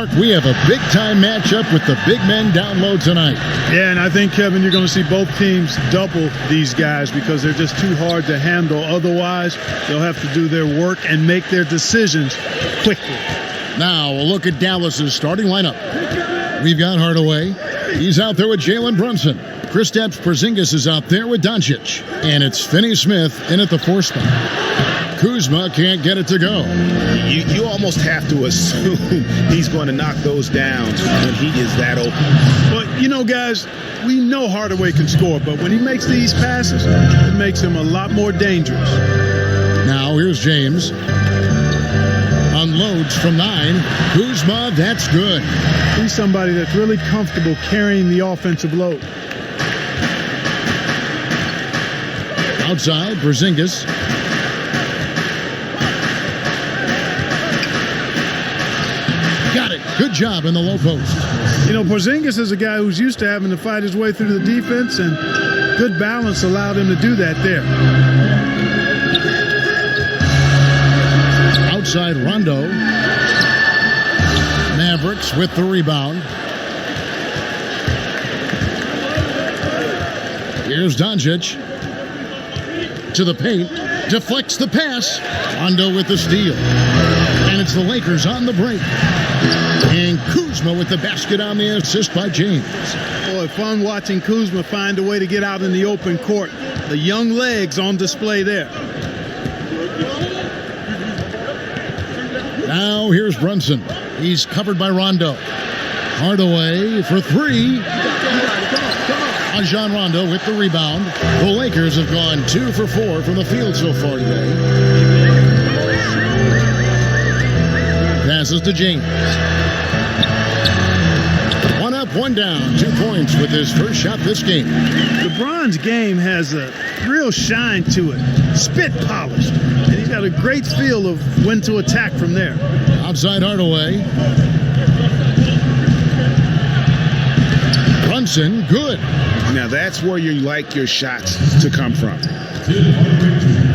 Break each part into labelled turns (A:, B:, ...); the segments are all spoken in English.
A: Mark, we have a big-time matchup with the big men down low tonight.
B: Yeah, and I think, Kevin, you're going to see both teams double these guys because they're just too hard to handle. Otherwise, they'll have to do their work and make their decisions quickly.
A: Now, a look at Dallas's starting lineup. We've got Hardaway. He's out there with Jalen Brunson. Kristaps Porzingis is out there with Doncic. And it's Finney-Smith in at the 4 spot. Kuzma can't get it to go.
C: You almost have to assume he's going to knock those down when he is that open.
B: But, you know, guys, we know Hardaway can score, but when he makes these passes, it makes him a lot more dangerous.
A: Now, here's James. Unloads from 9. Kuzma, that's good.
B: He's somebody that's really comfortable carrying the offensive load.
A: Outside, Porzingis. Got it. Good job in the low post.
B: You know, Porzingis is a guy who's used to having to fight his way through the defense, and good balance allowed him to do that there.
A: Outside, Rondo. Mavericks with the rebound. Here's Doncic. To the paint. Deflects the pass. Rondo with the steal. And it's the Lakers on the break. And Kuzma with the basket on the assist by James.
B: Boy, fun watching Kuzma find a way to get out in the open court. The young legs on display there.
A: Now here's Brunson. He's covered by Rondo. Hardaway for 3. Rajon Rondo with the rebound. The Lakers have gone 2 for 4 from the field so far today. Passes to James. 1 up, 1 down. 2 points with his first shot this game.
B: LeBron's game has a real shine to it. Spit polish. And he's got a great feel of when to attack from there.
A: Outside Hardaway. Brunson, good.
C: Now that's where you like your shots to come from.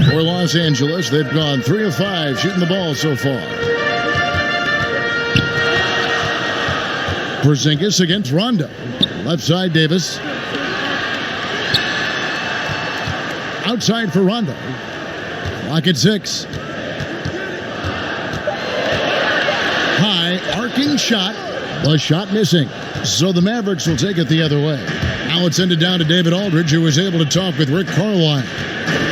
A: For Los Angeles, they've gone 3 of 5 shooting the ball so far. Porzingis against Rondo. Left side, Davis. Outside for Rondo. Lock at 6. High, arcing shot. The shot missing. So the Mavericks will take it the other way. Now it's ended down to David Aldridge, who was able to talk with Rick Carlisle.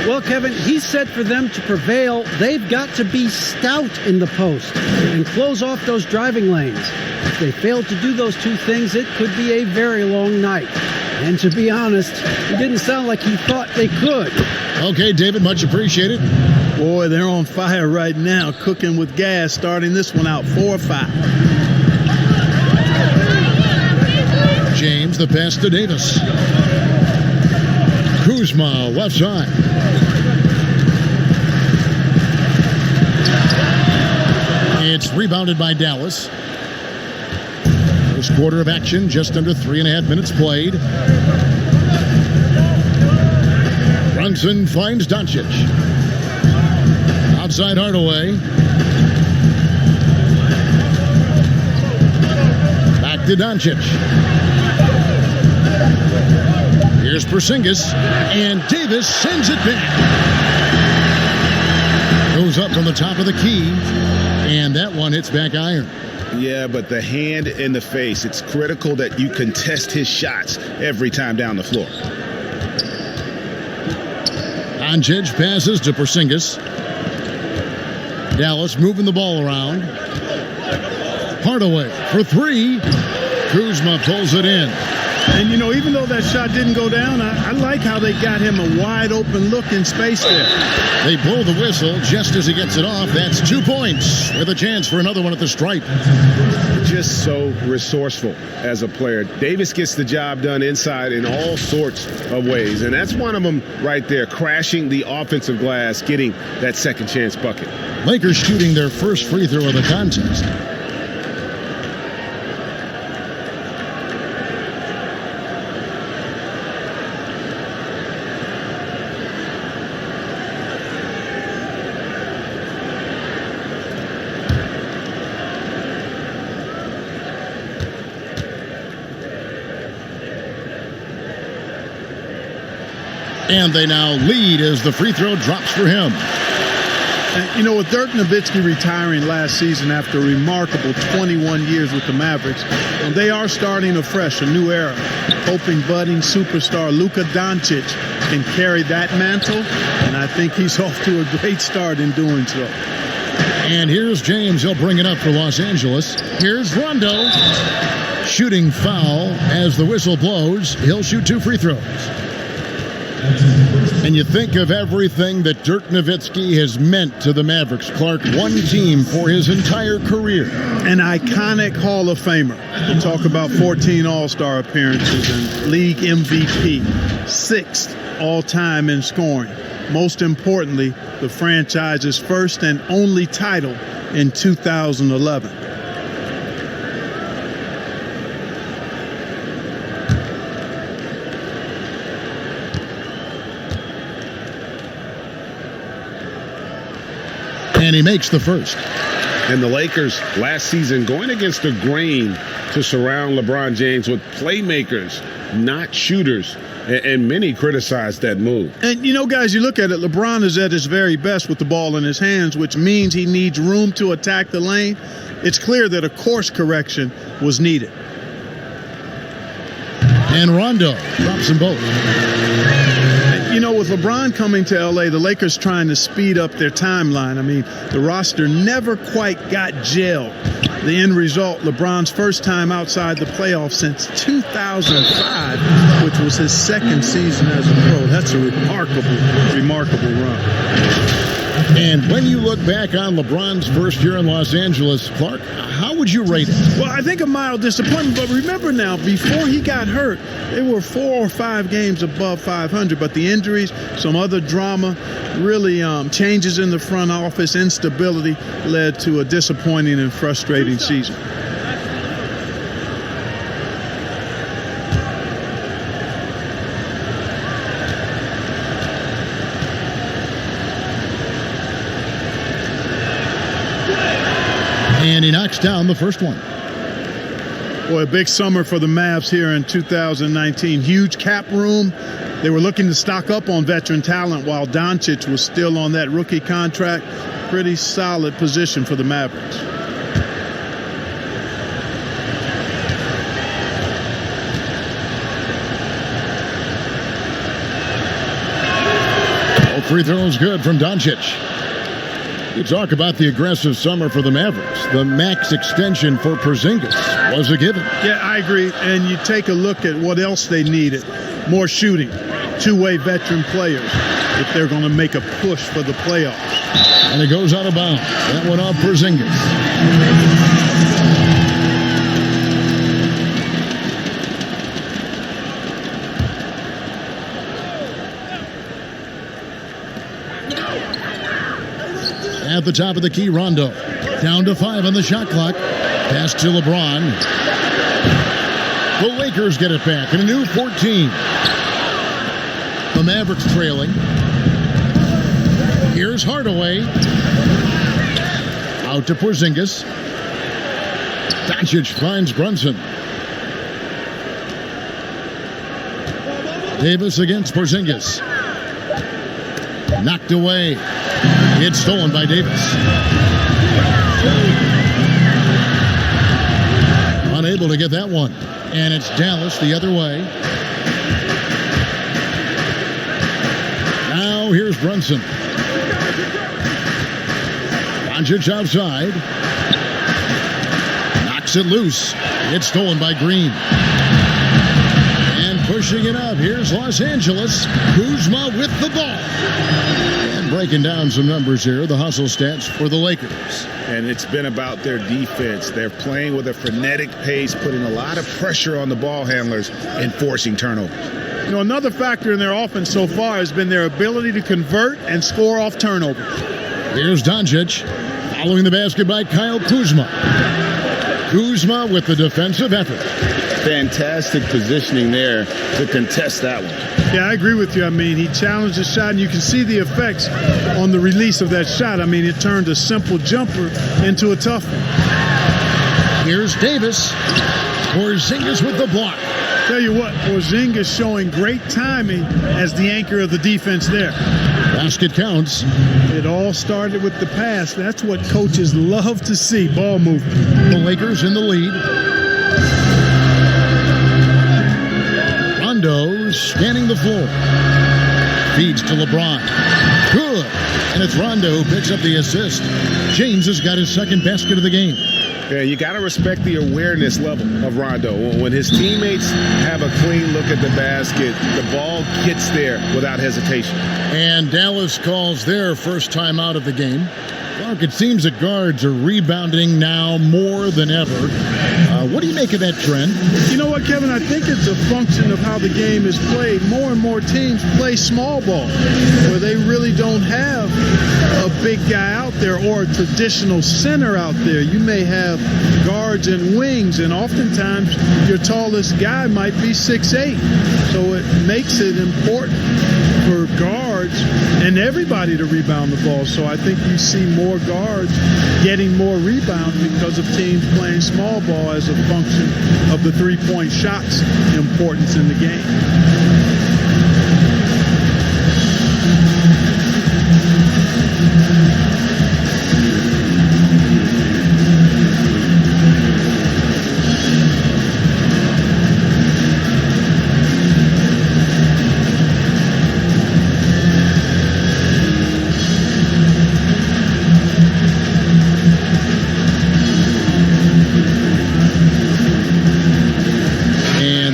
D: Well, Kevin, he said for them to prevail, they've got to be stout in the post and close off those driving lanes. If they fail to do those 2 things, it could be a very long night. And to be honest, it didn't sound like he thought they could.
A: Okay, David, much appreciated.
B: Boy, they're on fire right now, cooking with gas, starting this one out 4-5.
A: James, the pass to Davis. Kuzma, left side. It's rebounded by Dallas. First quarter of action, just under 3.5 minutes played. Brunson finds Doncic. Outside Hardaway. Back to Doncic. Here's Porzingis, and Davis sends it back. Goes up from the top of the key, and that one hits back iron.
C: Yeah, but the hand in the face, it's critical that you contest his shots every time down the floor.
A: Doncic passes to Porzingis. Dallas moving the ball around. Hardaway for 3. Kuzma pulls it in.
B: And, you know, even though that shot didn't go down, I like how they got him a wide open look in space there.
A: They blow the whistle just as he gets it off. That's 2 points with a chance for another one at the stripe.
C: Just so resourceful as a player. Davis gets the job done inside in all sorts of ways. And that's one of them right there, crashing the offensive glass, getting that second chance bucket.
A: Lakers shooting their first free throw of the contest. And they now lead as the free throw drops for him.
B: And, you know, with Dirk Nowitzki retiring last season after a remarkable 21 years with the Mavericks, they are starting afresh, a new era. Hoping budding superstar Luka Doncic can carry that mantle, and I think he's off to a great start in doing so.
A: And here's James. He'll bring it up for Los Angeles. Here's Rondo. Shooting foul as the whistle blows. He'll shoot 2 free throws. And you think of everything that Dirk Nowitzki has meant to the Mavericks. Clark, one team for his entire career.
B: An iconic Hall of Famer. You talk about 14 All-Star appearances and league MVP. 6th all-time in scoring. Most importantly, the franchise's first and only title in 2011.
A: And he makes the first.
C: And the Lakers last season going against the grain to surround LeBron James with playmakers, not shooters. And many criticized that move.
B: And, you know, guys, you look at it, LeBron is at his very best with the ball in his hands, which means he needs room to attack the lane. It's clear that a course correction was needed.
A: And Rondo drops them both.
B: You know, with LeBron coming to L.A., the Lakers trying to speed up their timeline. I mean, the roster never quite got gelled. The end result, LeBron's first time outside the playoffs since 2005, which was his 2nd season as a pro. That's a remarkable run.
A: And when you look back on LeBron's first year in Los Angeles, Clark, how would you rate it?
B: Well, I think a mild disappointment. But remember now, before he got hurt, they were 4 or 5 games above 500. But the injuries, some other drama, really changes in the front office, instability led to a disappointing and frustrating season.
A: And he knocks down the first one.
B: Boy, a big summer for the Mavs here in 2019. Huge cap room. They were looking to stock up on veteran talent while Doncic was still on that rookie contract. Pretty solid position for the Mavericks.
A: All free throws good from Doncic. You talk about the aggressive summer for the Mavericks. The max extension for Porzingis was a given.
B: Yeah, I agree. And you take a look at what else they needed. More shooting, 2-way veteran players if they're going to make a push for the playoffs.
A: And it goes out of bounds. That one off Porzingis. At the top of the key, Rondo. Down to 5 on the shot clock. Pass to LeBron. The Lakers get it back in a new 14. The Mavericks trailing. Here's Hardaway. Out to Porzingis. Doncic finds Brunson. Davis against Porzingis. Knocked away. It's stolen by Davis. Unable to get that one. And it's Dallas the other way. Now here's Brunson. Doncic outside. Knocks it loose. It's stolen by Green. And pushing it up. Here's Los Angeles. Kuzma with the ball. Breaking down some numbers here, the hustle stats for the Lakers.
C: And it's been about their defense. They're playing with a frenetic pace, putting a lot of pressure on the ball handlers and forcing turnovers.
B: You know, another factor in their offense so far has been their ability to convert and score off turnovers.
A: Here's Doncic, following the basket by Kyle Kuzma. Kuzma with the defensive effort.
C: Fantastic positioning there to contest that one.
B: Yeah, I agree with you. I mean, he challenged the shot, and you can see the effects on the release of that shot. I mean, it turned a simple jumper into a tough one.
A: Here's Davis. Porzingis with the block.
B: Tell you what, Porzingis showing great timing as the anchor of the defense there.
A: Basket counts.
B: It all started with the pass. That's what coaches love to see, ball movement.
A: The Lakers in the lead. Rondo scanning the floor. Feeds to LeBron. Good. And it's Rondo who picks up the assist. James has got his second basket of the game.
C: Yeah, you got to respect the awareness level of Rondo. When his teammates have a clean look at the basket, the ball gets there without hesitation.
A: And Dallas calls their first time out of the game. Clark, it seems that guards are rebounding now more than ever. What do you make of that trend?
B: You know what, Kevin? I think it's a function of how the game is played. More and more teams play small ball, where they really don't have a big guy out there or a traditional center out there. You may have guards and wings, and oftentimes your tallest guy might be 6'8". So it makes it important for guards and everybody to rebound the ball. So I think you see more guards getting more rebounds because of teams playing small ball as a function of the three-point shot's importance in the game.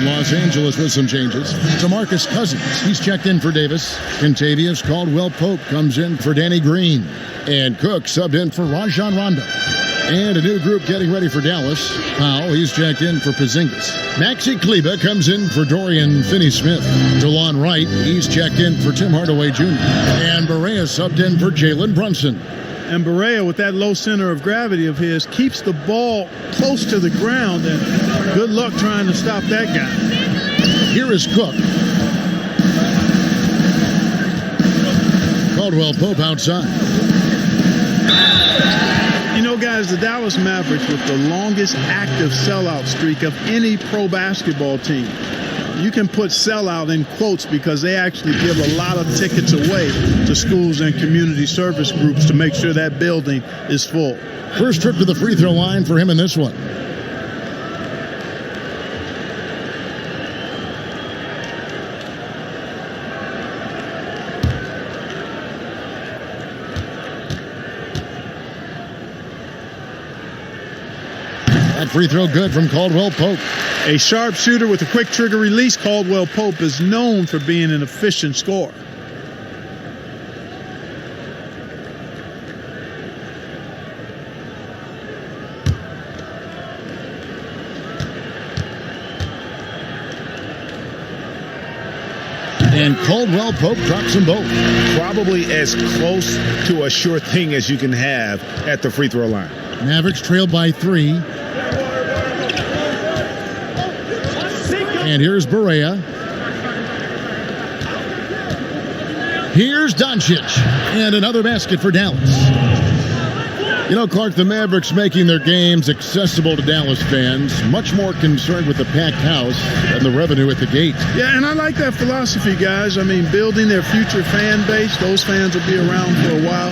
A: Los Angeles with some changes. DeMarcus Cousins, he's checked in for Davis. Contavious Caldwell-Pope comes in for Danny Green. And Cook subbed in for Rajon Rondo. And a new group getting ready for Dallas. Powell, he's checked in for Porzingis. Maxi Kleber comes in for Dorian Finney-Smith. DeLon Wright, he's checked in for Tim Hardaway Jr. And Barea subbed in for Jalen Brunson.
B: And Barea, with that low center of gravity of his, keeps the ball close to the ground, and good luck trying to stop that guy.
A: Here is Cook. Caldwell-Pope outside.
B: You know, guys, the Dallas Mavericks with the longest active sellout streak of any pro basketball team. You can put sellout in quotes because they actually give a lot of tickets away to schools and community service groups to make sure that building is full.
A: First trip to the free throw line for him in this one. That free throw good from Caldwell-Pope.
B: A sharp shooter with a quick trigger release, Caldwell-Pope is known for being an efficient scorer.
A: And Caldwell-Pope drops them both.
C: Probably as close to a sure thing as you can have at the free throw line.
A: Mavericks trail by 3. And here's Barea. Here's Doncic. And another basket for Dallas. You know, Clark, the Mavericks making their games accessible to Dallas fans, much more concerned with the packed house than the revenue at the gate.
B: Yeah, and I like that philosophy, guys. I mean, building their future fan base. Those fans will be around for a while.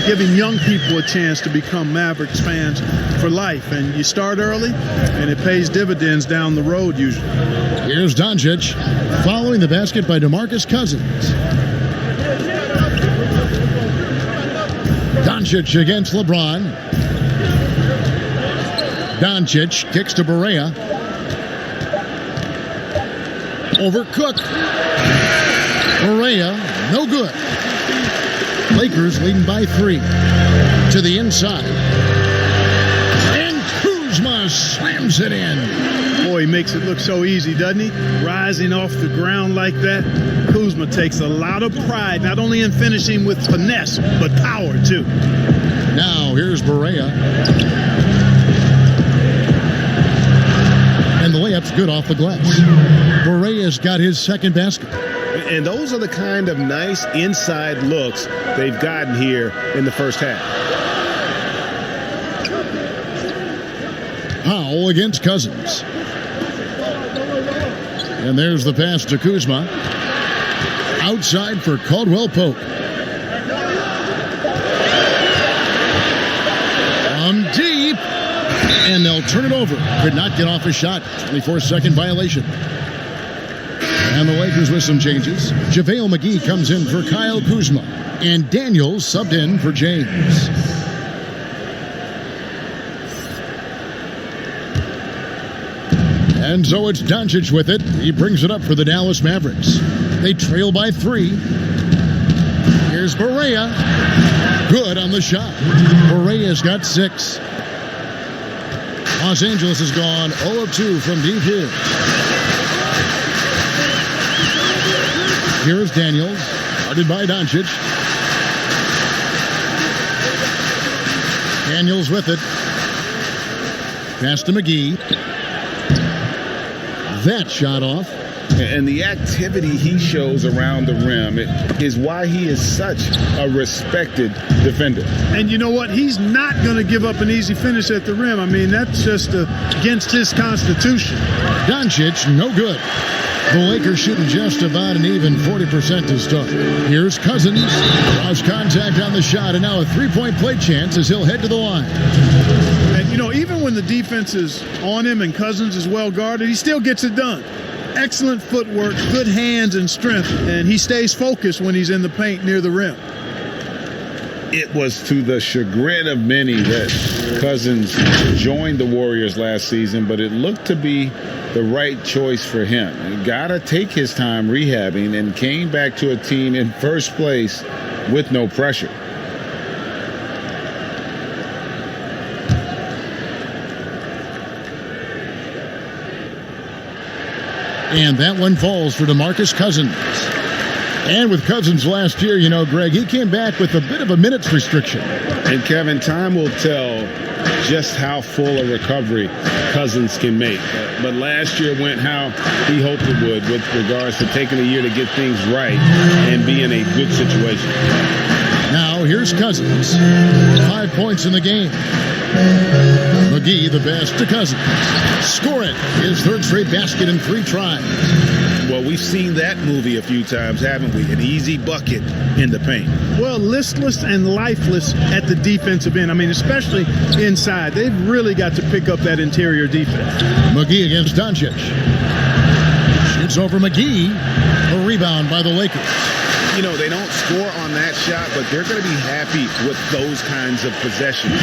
B: Giving young people a chance to become Mavericks fans for life. And you start early, and it pays dividends down the road usually.
A: Here's Doncic, following the basket by DeMarcus Cousins. Doncic against LeBron. Doncic kicks to Barea. Over Cook. Barea, no good. Lakers leading by 3. To the inside. And Kuzma slams it in.
B: Boy, he makes it look so easy, doesn't he? Rising off the ground like that. Kuzma takes a lot of pride, not only in finishing with finesse, but power, too.
A: Now, here's Barea. And the layup's good off the glass. Barea's got his second basket.
C: And those are the kind of nice inside looks they've gotten here in the first half.
A: Powell against Cousins. And there's the pass to Kuzma. Outside for Caldwell Pope. From deep. And they'll turn it over. Could not get off a shot. 24-second violation. And the Lakers with some changes. JaVale McGee comes in for Kyle Kuzma. And Daniels subbed in for James. And so it's Doncic with it. He brings it up for the Dallas Mavericks. They trail by 3. Here's Barea. Good on the shot. Barea's got 6. Los Angeles has gone 0 of 2 from deep here. Here's Daniels. Guarded by Doncic. Daniels with it. Pass to McGee. That shot off.
C: And the activity he shows around the rim is why he is such a respected defender.
B: And you know what? He's not going to give up an easy finish at the rim. I mean, that's just against his constitution.
A: Doncic, no good. The Lakers shooting just about an even 40% to start. Here's Cousins. Lost contact on the shot, and now a three-point play chance as he'll head to the line.
B: And, you know, even when the defense is on him and Cousins is well guarded, he still gets it done. Excellent footwork, good hands and strength, and he stays focused when he's in the paint near the rim.
C: It was to the chagrin of many that Cousins joined the Warriors last season, but it looked to be the right choice for him. He got to take his time rehabbing and came back to a team in first place with no pressure.
A: And that one falls for DeMarcus Cousins. And with Cousins last year, you know, Greg, he came back with a bit of a minutes restriction.
C: And Kevin, time will tell just how full a recovery Cousins can make. But last year went how he hoped it would with regards to taking a year to get things right and be in a good situation.
A: Now here's Cousins. 5 points in the game. McGee the best to Cousins. Score it. His third straight basket in 3 tries.
E: Well, we've seen that movie a few times, haven't we? An easy bucket in the paint.
B: Well, listless and lifeless at the defensive end. I mean, especially inside. They've really got to pick up that interior defense.
A: McGee against Doncic. Shoots over McGee. A rebound by the Lakers.
E: You know, they don't score on that shot, but they're going to be happy with those kinds of possessions.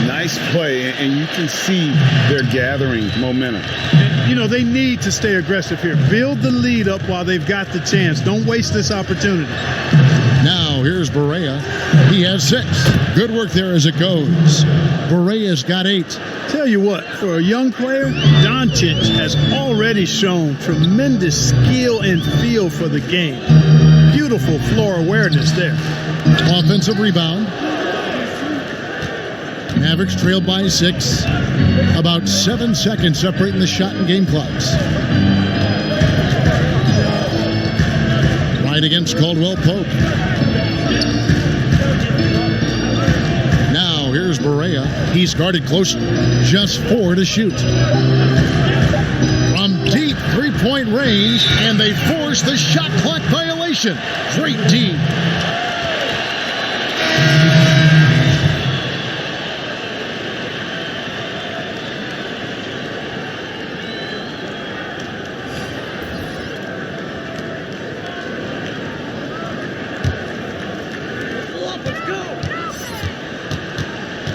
C: Nice play, and you can see they're gathering momentum.
B: And, you know, they need to stay aggressive here. Build the lead up while they've got the chance. Don't waste this opportunity.
A: Now here's Barea. He has 6. Good work there as it goes. Barea's got 8.
B: Tell you what, for a young player, Doncic has already shown tremendous skill and feel for the game. Beautiful floor awareness there.
A: Offensive rebound. Mavericks trailed by 6. About 7 seconds separating the shot and game clocks. Right against Caldwell Pope. Now here's Barea. He's guarded close. Just 4 to shoot. From deep 3-point range, and they force the shot clock violation. Great team.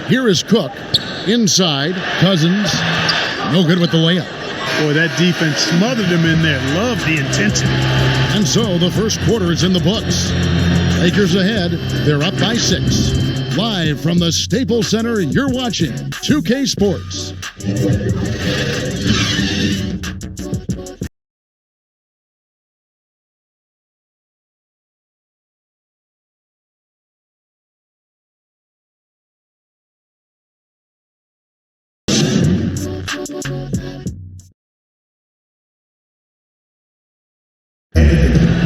A: Here is Cook. Inside. Cousins. No good with the layup.
B: Boy, that defense smothered him in there. Love the intensity.
A: And so the first quarter is in the books. Lakers ahead. They're up by 6. Live from the Staples Center, you're watching 2K Sports.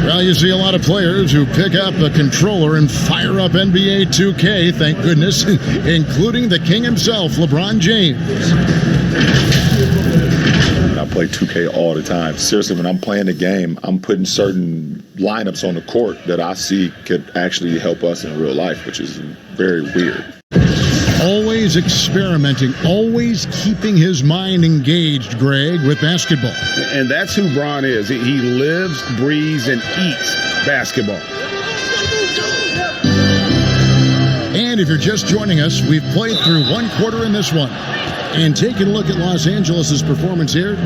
A: Well, you see a lot of players who pick up a controller and fire up NBA 2K, thank goodness, including the king himself, LeBron James.
E: I play
F: play 2K all the time. Seriously, when I'm playing the game, I'm putting certain lineups on the court that I see could actually help us in real life, which is very weird.
A: Always experimenting, always keeping his mind engaged, Greg, with basketball.
C: And that's who Bron is. He lives, breathes, and eats basketball.
A: And if you're just joining us, we've played through one quarter in this one. And taking a look at Los Angeles' performance here,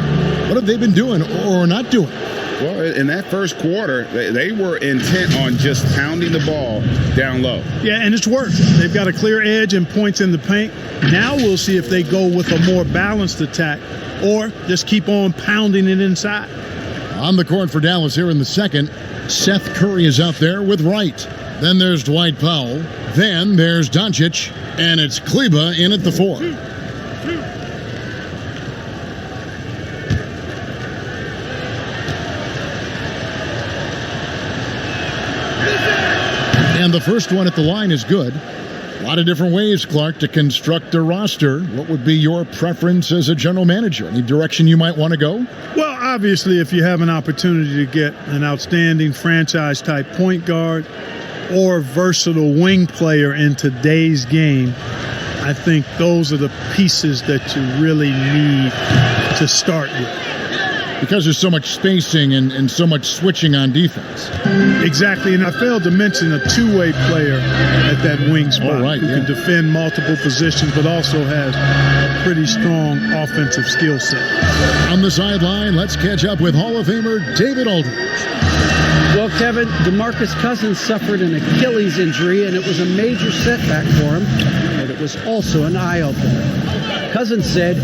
A: what have they been doing or not doing?
C: Well, in that first quarter, they were intent on just pounding the ball down low.
B: Yeah, and it's worked. They've got a clear edge and points in the paint. Now we'll see if they go with a more balanced attack or just keep on pounding it inside.
A: On the court for Dallas here in the second, Seth Curry is out there with Wright. Then there's Dwight Powell. Then there's Doncic. And it's Kleba in at the 4. And the first one at the line is good. A lot of different ways, Clark, to construct a roster. What would be your preference as a general manager? Any direction you might want to go?
B: Well, obviously, if you have an opportunity to get an outstanding franchise-type point guard or versatile wing player in today's game, I think those are the pieces that you really need to start with.
A: Because there's so much spacing and so much switching on defense.
B: Exactly, and I failed to mention a two-way player at that wing spot who can defend multiple positions but also has a pretty strong offensive skill set.
A: On the sideline, let's catch up with Hall of Famer David Aldridge.
D: Well, Kevin, DeMarcus Cousins suffered an Achilles injury, and it was a major setback for him, but it was also an eye-opener. Cousins said,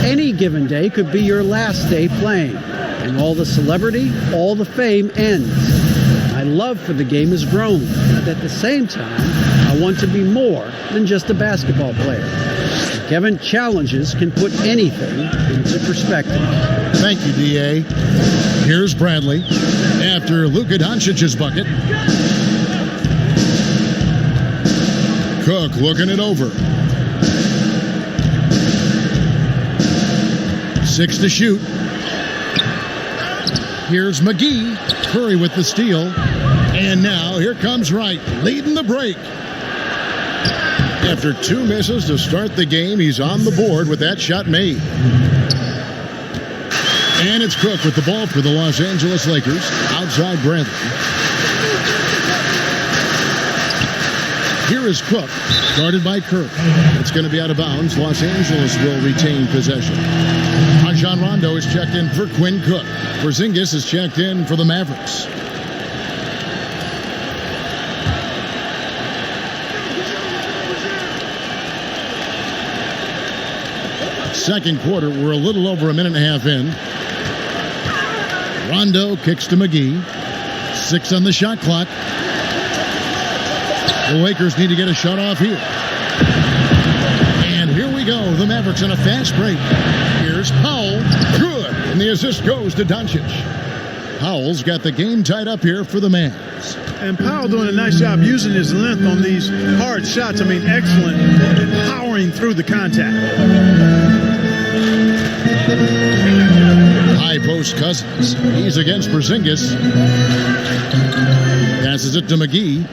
D: any given day could be your last day playing, and all the celebrity, all the fame ends. My love for the game has grown, but at the same time, I want to be more than just a basketball player. And Kevin, challenges can put anything into perspective.
A: Thank you, D.A. Here's Bradley after Luka Doncic's bucket. Cook looking it over. 6 to shoot. Here's McGee. Curry with the steal. And now here comes Wright, leading the break. After 2 misses to start the game, he's on the board with that shot made. And it's Cook with the ball for the Los Angeles Lakers. Outside Bradley. Here is Cook, guarded by Kirk. It's going to be out of bounds. Los Angeles will retain possession. Rajon Rondo is checked in for Quinn Cook. Porzingis is checked in for the Mavericks. Second quarter, we're a little over a minute and a half in. Rondo kicks to McGee. 6 on the shot clock. The Lakers need to get a shot off here. And here we go. The Mavericks on a fast break. Here's Powell. Good. And the assist goes to Doncic. Powell's got the game tied up here for the Mavs.
B: And Powell doing a nice job using his length on these hard shots. I mean, excellent. Powering through the contact.
A: High post Cousins. He's against Porzingis. Passes it to McGee.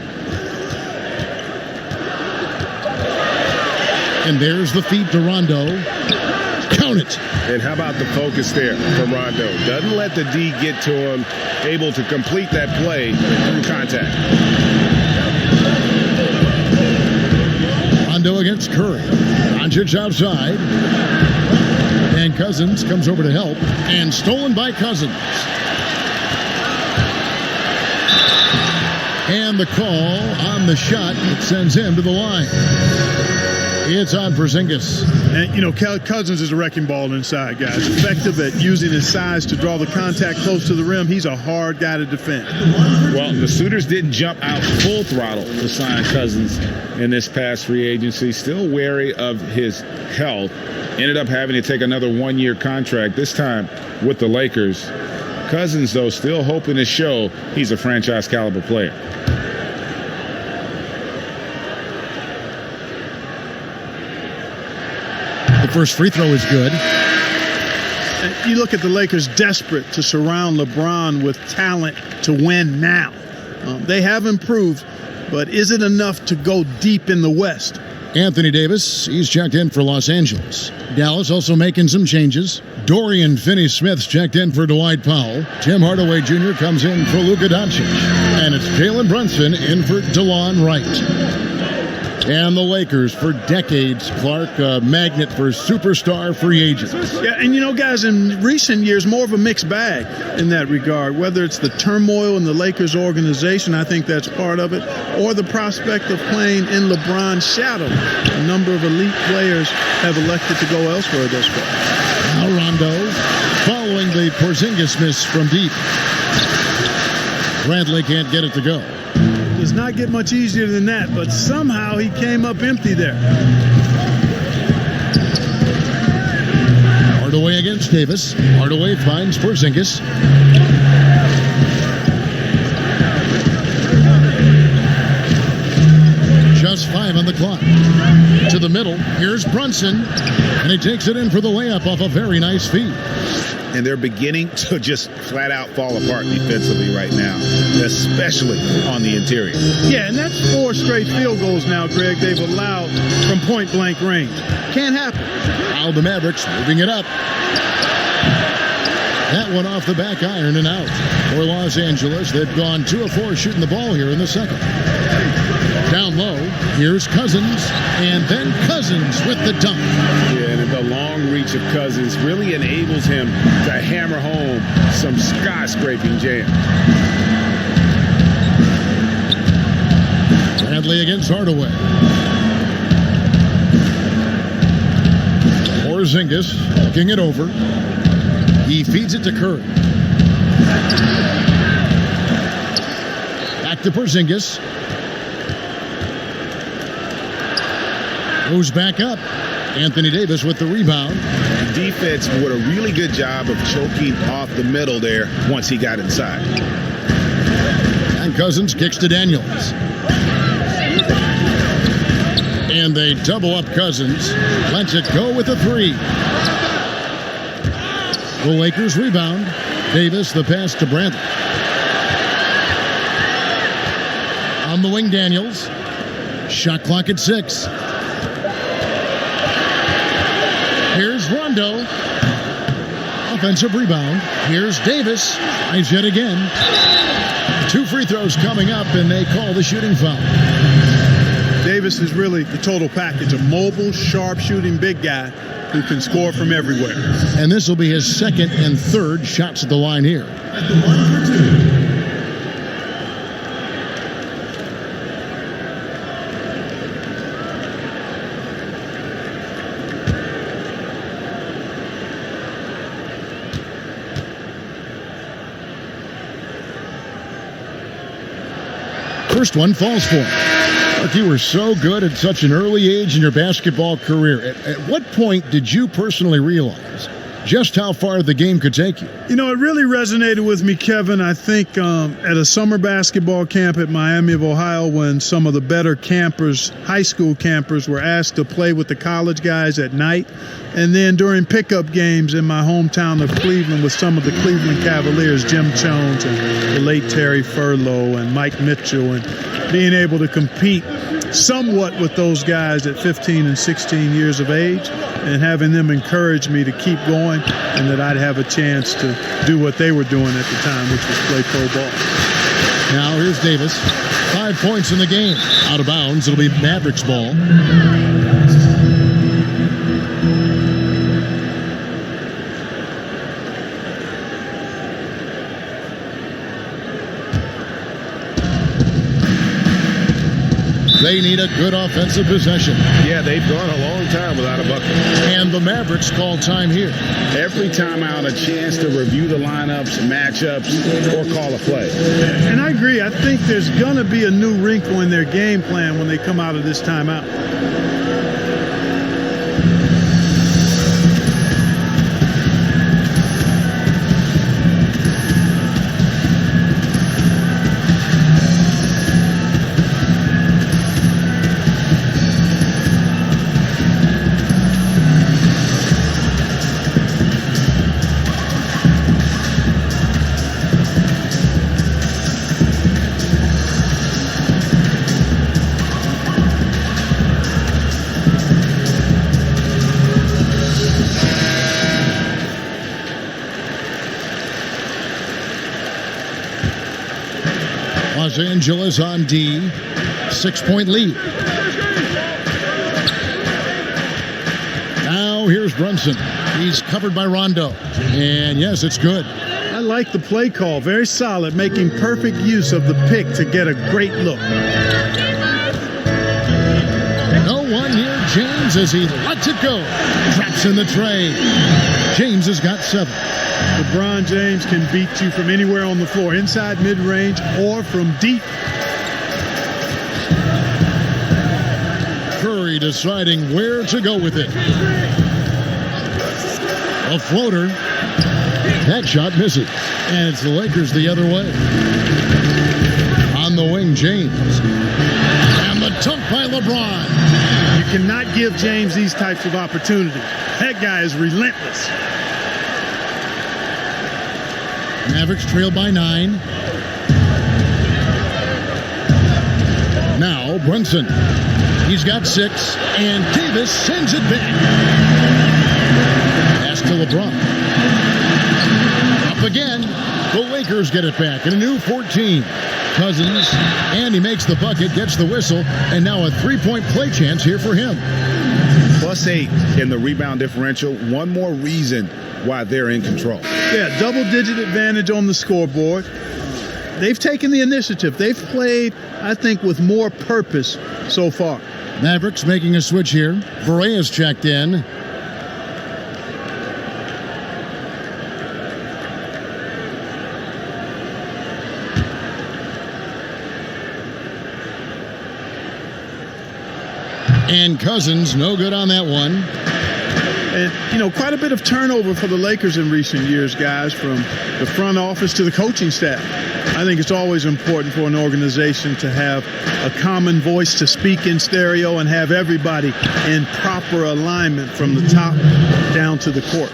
A: And there's the feed to Rondo. Count it.
C: And how about the focus there from Rondo? Doesn't let the D get to him, able to complete that play through contact.
A: Rondo against Curry. Doncic outside. And Cousins comes over to help. And stolen by Cousins. And the call on the shot that sends him to the line. It's on Porzingis.
B: And, you know, Cousins is a wrecking ball inside, guys. Effective at using his size to draw the contact close to the rim. He's a hard guy to defend.
C: Well, the suitors didn't jump out full throttle to sign Cousins in this past free agency. Still wary of his health. Ended up having to take another one-year contract, this time with the Lakers. Cousins, though, still hoping to show he's a franchise-caliber player.
A: The first free throw is good.
B: You look at the Lakers desperate to surround LeBron with talent to win now. They have improved, but is it enough to go deep in the West?
A: Anthony Davis, he's checked in for Los Angeles. Dallas also making some changes. Dorian Finney-Smith's checked in for Dwight Powell. Tim Hardaway Jr. comes in for Luka Doncic. And it's Jalen Brunson in for DeLon Wright. And the Lakers, for decades, Clark, a magnet for superstar free agents.
B: Yeah, and you know, guys, in recent years, more of a mixed bag in that regard. Whether it's the turmoil in the Lakers organization, I think that's part of it, or the prospect of playing in LeBron's shadow. A number of elite players have elected to go elsewhere thus far.
A: Now Rondo, following the Porzingis miss from deep. Bradley can't get it to go.
B: Does not get much easier than that, but somehow he came up empty there.
A: Hardaway against Davis. Hardaway finds Porzingis. Just 5 on the clock. To the middle. Here's Brunson. And he takes it in for the layup off a very nice feed.
E: And they're beginning to just flat out fall apart defensively right now, especially on the interior.
B: Yeah, and that's 4 straight field goals now, Greg, they've allowed from point-blank range. Can't happen.
A: Now the Mavericks moving it up. That one off the back iron and out. For Los Angeles, they've gone 2 of 4 shooting the ball here in the second. Down low, here's Cousins, and then Cousins with the dunk.
C: Yeah, and the long reach of Cousins really enables him to hammer home some skyscraping jam.
A: Bradley against Hardaway. Porzingis looking it over. He feeds it to Curry. Back to Porzingis. Goes back up. Anthony Davis with the rebound.
E: The defense did a really good job of choking off the middle there once he got inside.
A: And Cousins kicks to Daniels. And they double up Cousins. Lets it go with a 3. The Lakers rebound. Davis, the pass to Bradley. On the wing, Daniels. Shot clock at 6. Here's Rondo. Offensive rebound. Here's Davis. Tries yet again. 2 free throws coming up, and they call the shooting foul.
B: Davis is really the total package. A mobile, sharp-shooting big guy who can score from everywhere.
A: And this will be his 2nd and 3rd shots at the line here.
G: At the line for 2.
A: First one falls for him. Look, you were so good at such an early age in your basketball career. At what point did you personally realize just how far the game could take you?
B: You know, it really resonated with me, Kevin, I think at a summer basketball camp at Miami of Ohio, when some of the better campers, high school campers, were asked to play with the college guys at night. And then during pickup games in my hometown of Cleveland with some of the Cleveland Cavaliers, Jim Jones and the late Terry Furlow and Mike Mitchell, and being able to compete somewhat with those guys at 15 and 16 years of age, and having them encourage me to keep going and that I'd have a chance to do what they were doing at the time, which was play pro ball.
A: Now here's Davis. 5 points in the game. Out of bounds. It'll be Mavericks ball. They need a good offensive possession.
C: Yeah, they've gone a long time without a bucket.
A: And the Mavericks call time here.
C: Every timeout, a chance to review the lineups, matchups, or call a play.
B: And I agree. I think there's going to be a new wrinkle in their game plan when they come out of this timeout.
A: Los Angeles on D. 6-point lead. Now here's Brunson. He's covered by Rondo. And yes, it's good.
B: I like the play call. Very solid, making perfect use of the pick to get a great look.
A: No one near James as he lets it go. Traps in the tray. James has got 7.
B: LeBron James can beat you from anywhere on the floor, inside, mid-range, or from deep.
A: Curry deciding where to go with it. A floater. That shot misses. And it's the Lakers the other way. On the wing, James. And the dunk by LeBron.
B: You cannot give James these types of opportunities. That guy is relentless.
A: Mavericks trail by 9. Now Brunson. He's got 6. And Davis sends it back. Pass to LeBron. Up again. The Lakers get it back in a new 14. Cousins. And he makes the bucket, gets the whistle. And now a 3-point play chance here for him.
E: +8 in the rebound differential. One more reason why they're in control.
B: Yeah, double-digit advantage on the scoreboard. They've taken the initiative. They've played, I think, with more purpose so far.
A: Mavericks making a switch here. Barea checked in. And Cousins, no good on that one.
B: And, quite a bit of turnover for the Lakers in recent years, guys, from the front office to the coaching staff. I think it's always important for an organization to have a common voice to speak in stereo and have everybody in proper alignment from the top down to the court.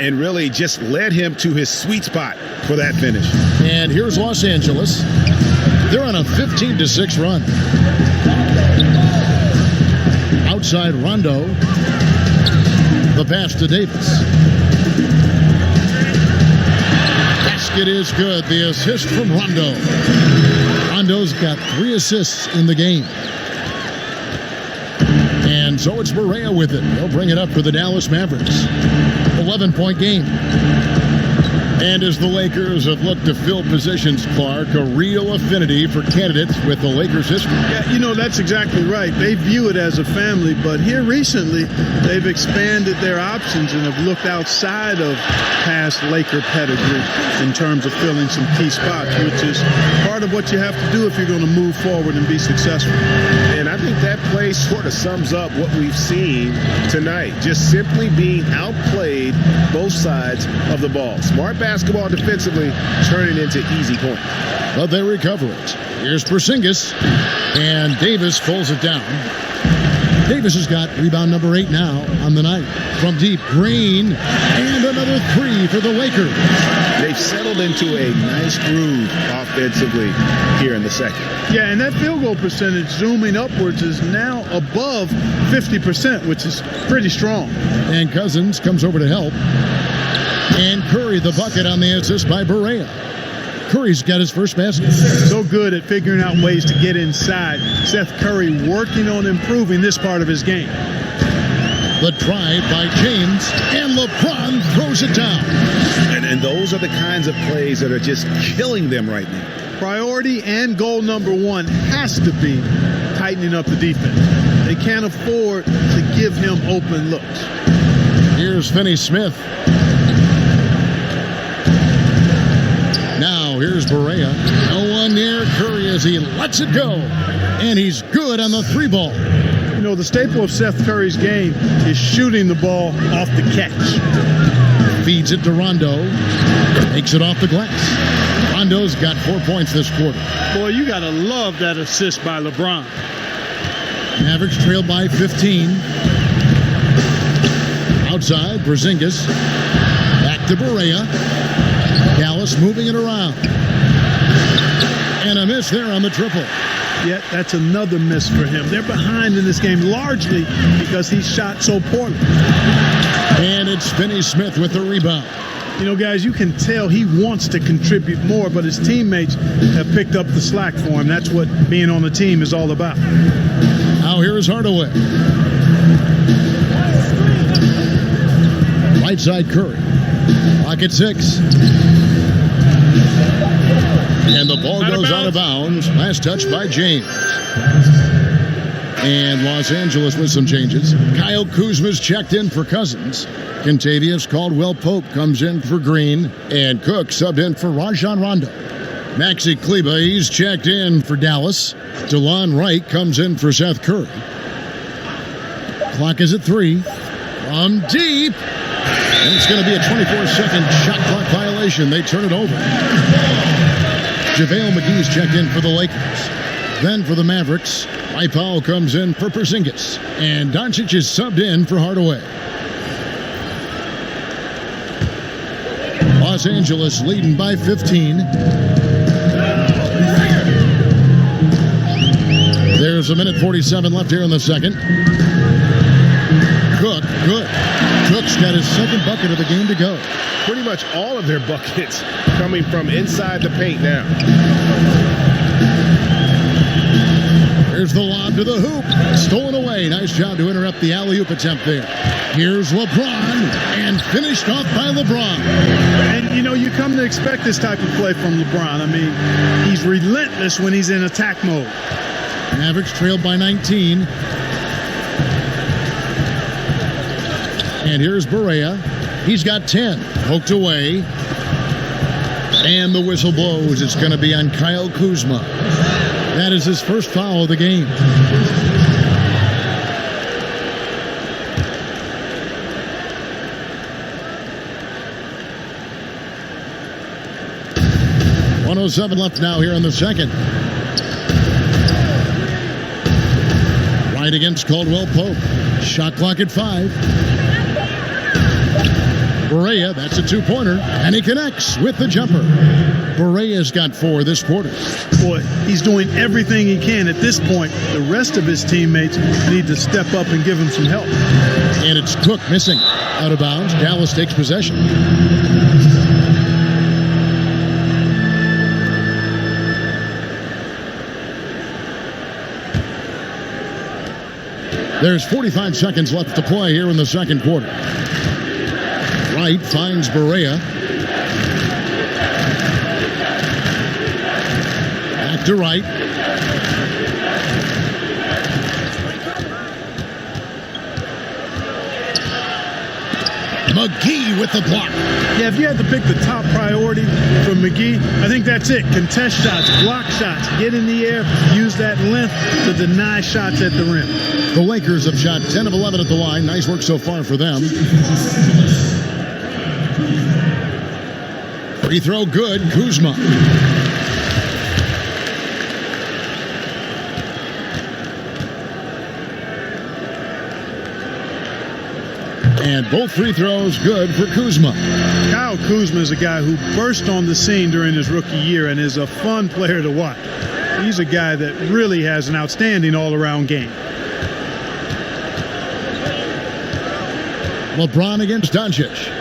E: And really just led him to his sweet spot for that finish.
A: And here's Los Angeles. They're on a 15-6 run. Outside Rondo. The pass to Davis. Basket is good. The assist from Rondo. Rondo's got 3 assists in the game. And so it's Barea with it. They'll bring it up for the Dallas Mavericks. 11-point game. And as the Lakers have looked to fill positions, Clark, a real affinity for candidates with the Lakers history.
B: Yeah, that's exactly right. They view it as a family, but here recently, they've expanded their options and have looked outside of past Laker pedigree in terms of filling some key spots, which is part of what you have to do if you're going to move forward and be successful.
C: And I think that play sort of sums up what we've seen tonight. Just simply being outplayed both sides of the ball. Smart basketball defensively, turning into easy points.
A: But they recover it. Here's Porzingis, and Davis pulls it down. Davis has got rebound number 8 now on the night. From deep, Green, and another 3 for the Lakers.
E: They've settled into a nice groove offensively here in the second.
B: Yeah, and that field goal percentage zooming upwards is now above 50%, which is pretty strong.
A: And Cousins comes over to help. And Curry the bucket on the assist by Barea. Curry's got his first basket.
B: So good at figuring out ways to get inside. Seth Curry working on improving this part of his game.
A: The drive by James, and LeBron throws it down.
E: And those are the kinds of plays that are just killing them right now.
B: Priority and goal number 1 has to be tightening up the defense. They can't afford to give him open looks.
A: Here's Finney-Smith. Now here's Barea. No one near Curry as he lets it go. And he's good on the 3-ball.
B: The staple of Seth Curry's game is shooting the ball off the catch.
A: Feeds it to Rondo. Takes it off the glass. Rondo's got 4 points this quarter.
B: Boy, you got to love that assist by LeBron.
A: Mavericks trail by 15. Outside, Porzingis. Back to Barea. Dallas moving it around. And a miss there on the triple.
B: Yet that's another miss for him. They're behind in this game largely because he shot so poorly.
A: And it's Finney-Smith with the rebound.
B: You know, guys, you can tell he wants to contribute more, but his teammates have picked up the slack for him. That's what being on the team is all about.
A: Now here is Hardaway. Right side Curry. Clock at 6. And the ball goes out of bounds. Last touch by James. And Los Angeles with some changes. Kyle Kuzma's checked in for Cousins. Kentavious Caldwell-Pope comes in for Green. And Cook subbed in for Rajon Rondo. Maxi Kleber, he's checked in for Dallas. DeLon Wright comes in for Seth Curry. Clock is at 3. From deep. And it's going to be a 24-second shot clock violation. They turn it over. JaVale McGee's checked in for the Lakers. Then for the Mavericks, Mike Powell comes in for Porzingis. And Doncic is subbed in for Hardaway. Los Angeles leading by 15. There's a minute 47 left here in the second. Cook, good. Cook's got his second bucket of the game to go.
C: Pretty much all of their buckets coming from inside the paint now.
A: Here's the lob to the hoop. Stolen away. Nice job to interrupt the alley-oop attempt there. Here's LeBron, and finished off by LeBron.
B: And, you know, you come to expect this type of play from LeBron. I mean, he's relentless when he's in attack mode.
A: Mavericks trailed by 19. And here's Barea. He's got 10. Poked away. And the whistle blows. It's going to be on Kyle Kuzma. That is his first foul of the game. .107 left now here in the second. Right against Caldwell-Pope. Shot clock at 5. Barea, that's a two-pointer, and he connects with the jumper. Barea's got 4 this quarter.
B: Boy, he's doing everything he can at this point. The rest of his teammates need to step up and give him some help.
A: And it's Cook missing. Out of bounds, Dallas takes possession. There's 45 seconds left to play here in the second quarter. Wright finds Barea. Back to Wright. McGee with the block.
B: Yeah, if you had to pick the top priority for McGee, I think that's it. Contest shots, block shots, get in the air, use that length to deny shots at the rim.
A: The Lakers have shot 10 of 11 at the line. Nice work so far for them. Free throw good. Kuzma. And both free throws good for Kuzma.
B: Kyle Kuzma is a guy who burst on the scene during his rookie year and is a fun player to watch. He's a guy that really has an outstanding all-around game.
A: LeBron against Doncic.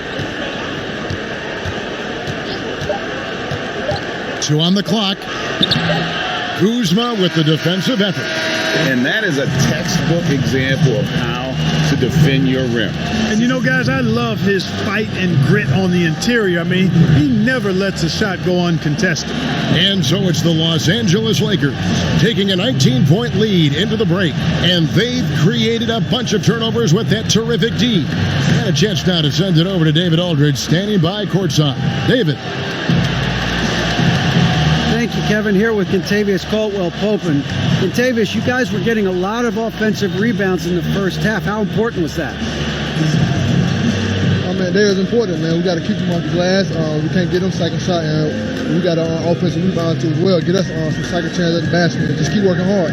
A: 2 on the clock. Kuzma with the defensive effort.
E: And that is a textbook example of how to defend your rim.
B: And you know, guys, I love his fight and grit on the interior. I mean, he never lets a shot go uncontested.
A: And so it's the Los Angeles Lakers taking a 19-point lead into the break. And they've created a bunch of turnovers with that terrific D. And a chance now to send it over to David Aldridge, standing by courtside. David.
D: Thank you, Kevin. Here with Kentavious Caldwell-Pope. And Kentavious, you guys were getting a lot of offensive rebounds in the first half. How important was that?
H: Oh, man, that is important, man. We got to keep them off the glass. We can't get them second shot, and we got to offensive rebound too as well. Get us some second chance at the basket and just keep working hard.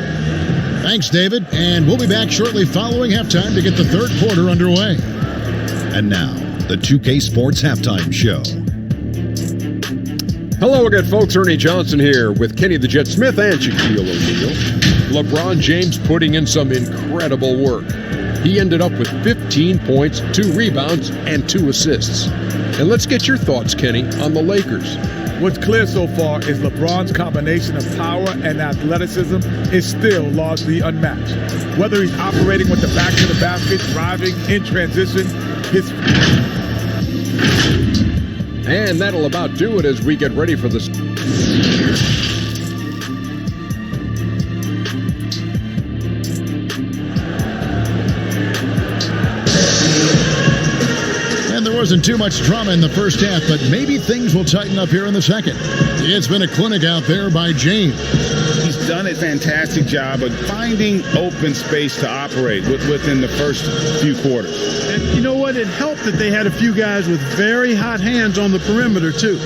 A: Thanks, David. And we'll be back shortly following halftime to get the third quarter underway.
G: And now, the 2K Sports Halftime Show.
I: Hello again, folks. Ernie Johnson here with Kenny the Jet Smith and Shaquille O'Neal. LeBron James putting in some incredible work. He ended up with 15 points, 2 rebounds, and 2 assists. And let's get your thoughts, Kenny, on the Lakers.
J: What's clear so far is LeBron's combination of power and athleticism is still largely unmatched. Whether he's operating with the back to the basket, driving, in transition, his...
I: And that'll about do it as we get ready for this.
A: There wasn't too much drama in the first half, but maybe things will tighten up here in the second. It's been a clinic out there by James.
C: He's done a fantastic job of finding open space to operate within the first few quarters.
B: And you know what? It helped that they had a few guys with very hot hands on the perimeter, too.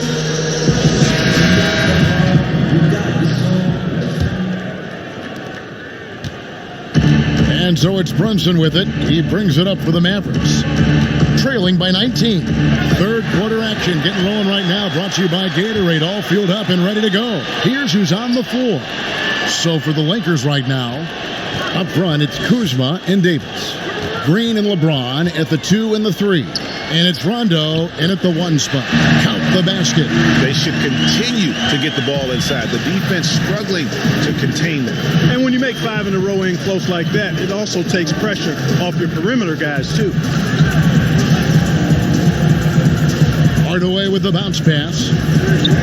A: And so it's Brunson with it. He brings it up for the Mavericks. Trailing by 19. Third quarter action getting rolling right now. Brought to you by Gatorade. All fueled up and ready to go. Here's who's on the floor. So for the Lakers right now, up front it's Kuzma and Davis. Green and LeBron at the 2 and the 3. And it's Rondo in at the 1 spot. Count the basket.
C: They should continue to get the ball inside. The defense struggling to contain them.
B: And when you make 5 in a row in close like that, it also takes pressure off your perimeter guys, too.
A: Hardaway with the bounce pass.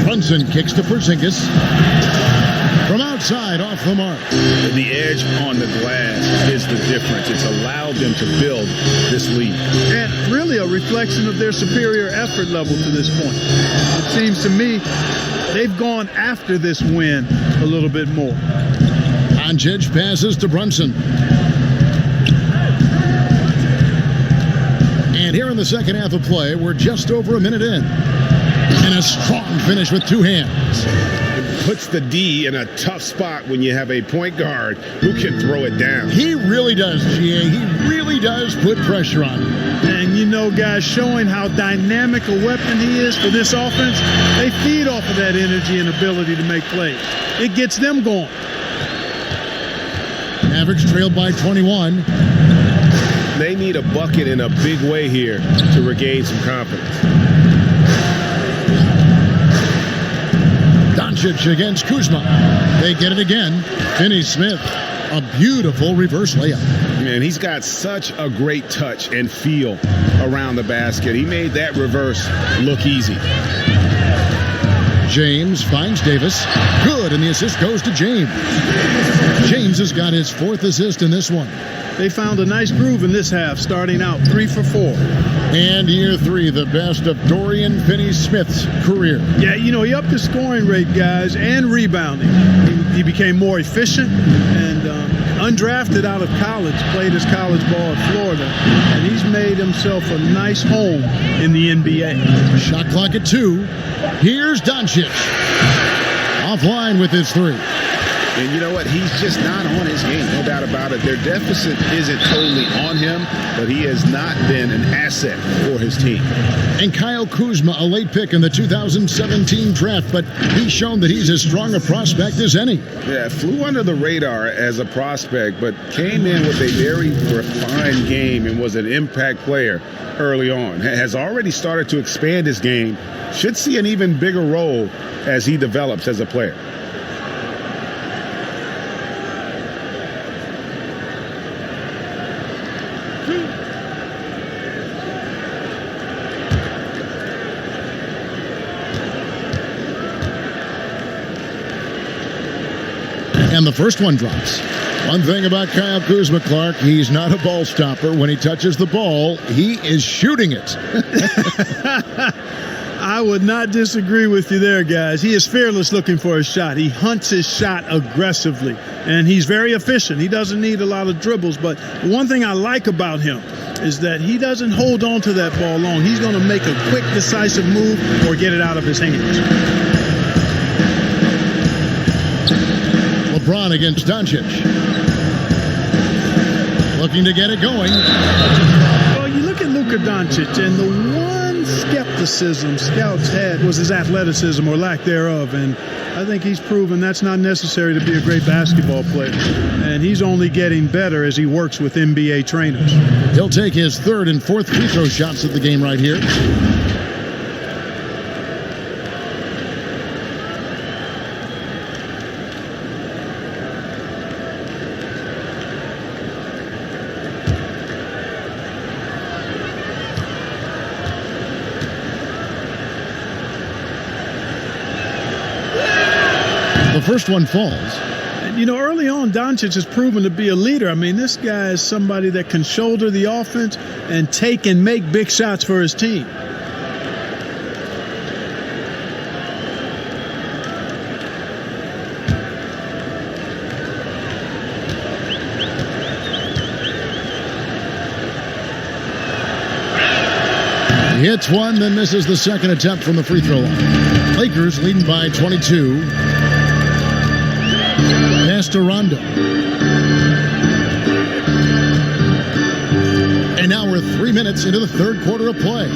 A: Brunson kicks to Porzingis. From outside, off the mark.
C: The edge on the glass is the difference. It's allowed them to build this lead.
B: And really a reflection of their superior effort level to this point. It seems to me they've gone after this win a little bit more.
A: Doncic passes to Brunson. And here in the second half of play, we're just over a minute in. And a strong finish with 2 hands.
C: Puts the D in a tough spot when you have a point guard who can throw it down.
A: He really does, GA. He really does put pressure on him.
B: And you know, guys, showing how dynamic a weapon he is for this offense, they feed off of that energy and ability to make plays. It gets them going.
A: Mavericks trailed by 21.
C: They need a bucket in a big way here to regain some confidence.
A: Doncic against Kuzma. They get it again. Finney Smith, a beautiful reverse layup.
C: Man, he's got such a great touch and feel around the basket. He made that reverse look easy.
A: James finds Davis. Good, and the assist goes to James. James has got his 4th assist in this one.
B: They found a nice groove in this half, starting out 3 for 4.
A: And year 3, the best of Dorian Finney-Smith's career.
B: Yeah, you know, he upped his scoring rate, guys, and rebounding. He became more efficient and undrafted out of college, played his college ball at Florida, and he's made himself a nice home in the NBA.
A: Shot clock at 2. Here's Doncic. Offline with his 3.
C: And you know what? He's just not on his game, no doubt about it. Their deficit isn't totally on him, but he has not been an asset for his team.
A: And Kyle Kuzma, a late pick in the 2017 draft, but he's shown that he's as strong a prospect as any.
C: Yeah, flew under the radar as a prospect, but came in with a very refined game and was an impact player early on. Has already started to expand his game. Should see an even bigger role as he develops as a player.
A: And the first one drops. One thing about Kyle Kuzma, Clark, he's not a ball stopper. When he touches the ball, he is shooting it.
B: I would not disagree with you there, guys. He is fearless looking for his shot. He hunts his shot aggressively, and he's very efficient. He doesn't need a lot of dribbles, but one thing I like about him is that he doesn't hold on to that ball long. He's going to make a quick, decisive move or get it out of his hands.
A: LeBron against Doncic. Looking to get it going.
B: Well, you look at Luka Doncic, and the one skepticism scouts had was his athleticism or lack thereof, and I think he's proven that's not necessary to be a great basketball player, and he's only getting better as he works with NBA trainers.
A: He'll take his 3rd and 4th free throw shots of the game right here. The first one falls.
B: You know, early on, Doncic has proven to be a leader. I mean, this guy is somebody that can shoulder the offense and take and make big shots for his team.
A: He hits one, then misses the second attempt from the free throw line. Lakers leading by 22. Pass to Rondo. And now we're 3 minutes into the third quarter of play.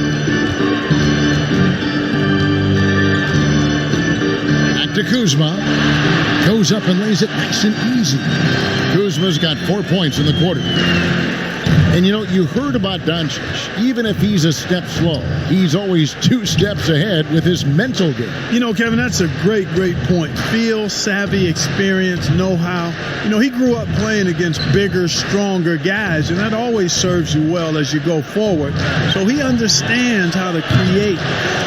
A: Back to Kuzma. Goes up and lays it nice and easy. Kuzma's got 4 points in the quarter. And, you know, you heard about Doncic. Even if he's a step slow, he's always 2 steps ahead with his mental game.
B: You know, Kevin, that's a great point. Feel, savvy, experience, know-how. You know, he grew up playing against bigger, stronger guys, and that always serves you well as you go forward. So he understands how to create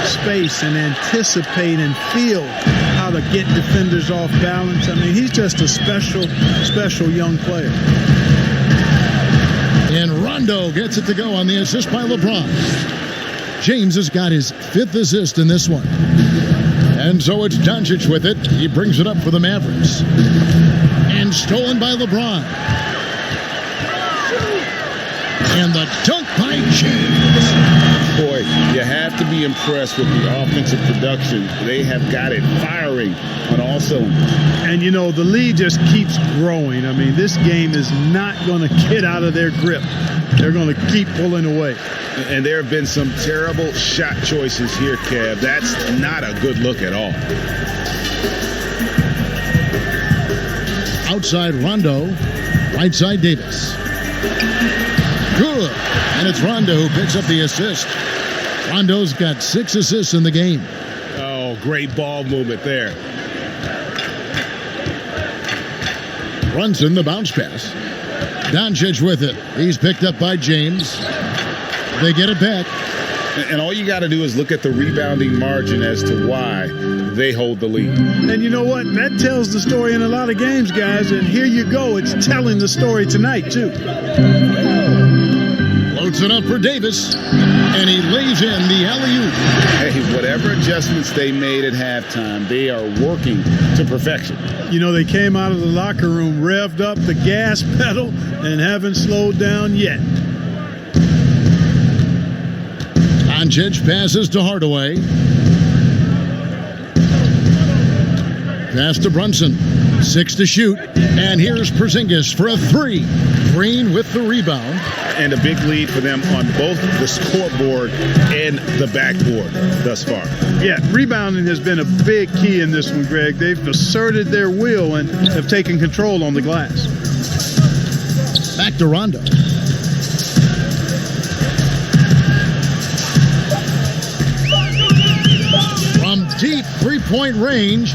B: space and anticipate and feel how to get defenders off balance. I mean, he's just a special young player.
A: And Rondo gets it to go on the assist by LeBron. James has got his 5th assist in this one. And so it's Doncic with it. He brings it up for the Mavericks. And stolen by LeBron. And the dunk by James.
C: Boy, you have to be impressed with the offensive production. They have got it firing on all cylinders.
B: And, you know, the lead just keeps growing. I mean, this game is not going to get out of their grip. They're going to keep pulling away.
C: And there have been some terrible shot choices here, Kev. That's not a good look at all.
A: Outside Rondo. Right side Davis. Good. And it's Rondo who picks up the assist. Rondo's got 6 assists in the game.
C: Oh, great ball movement there.
A: Brunson, the bounce pass. Doncic with it. He's picked up by James. They get it back.
C: And all you got to do is look at the rebounding margin as to why they hold the lead.
B: And you know what? That tells the story in a lot of games, guys. And here you go. It's telling the story tonight, too.
A: Loads it up for Davis. And he lays in the alley-oop.
C: Hey, whatever adjustments they made at halftime, they are working to perfection.
B: You know, they came out of the locker room, revved up the gas pedal, and haven't slowed down yet.
A: Doncic passes to Hardaway. Pass to Brunson. 6 to shoot. And here's Porzingis for a 3. Green with the rebound.
C: And a big lead for them on both the scoreboard and the backboard thus far.
B: Yeah, rebounding has been a big key in this one, Greg. They've asserted their will and have taken control on the glass.
A: Back to Rondo. From deep 3-point range,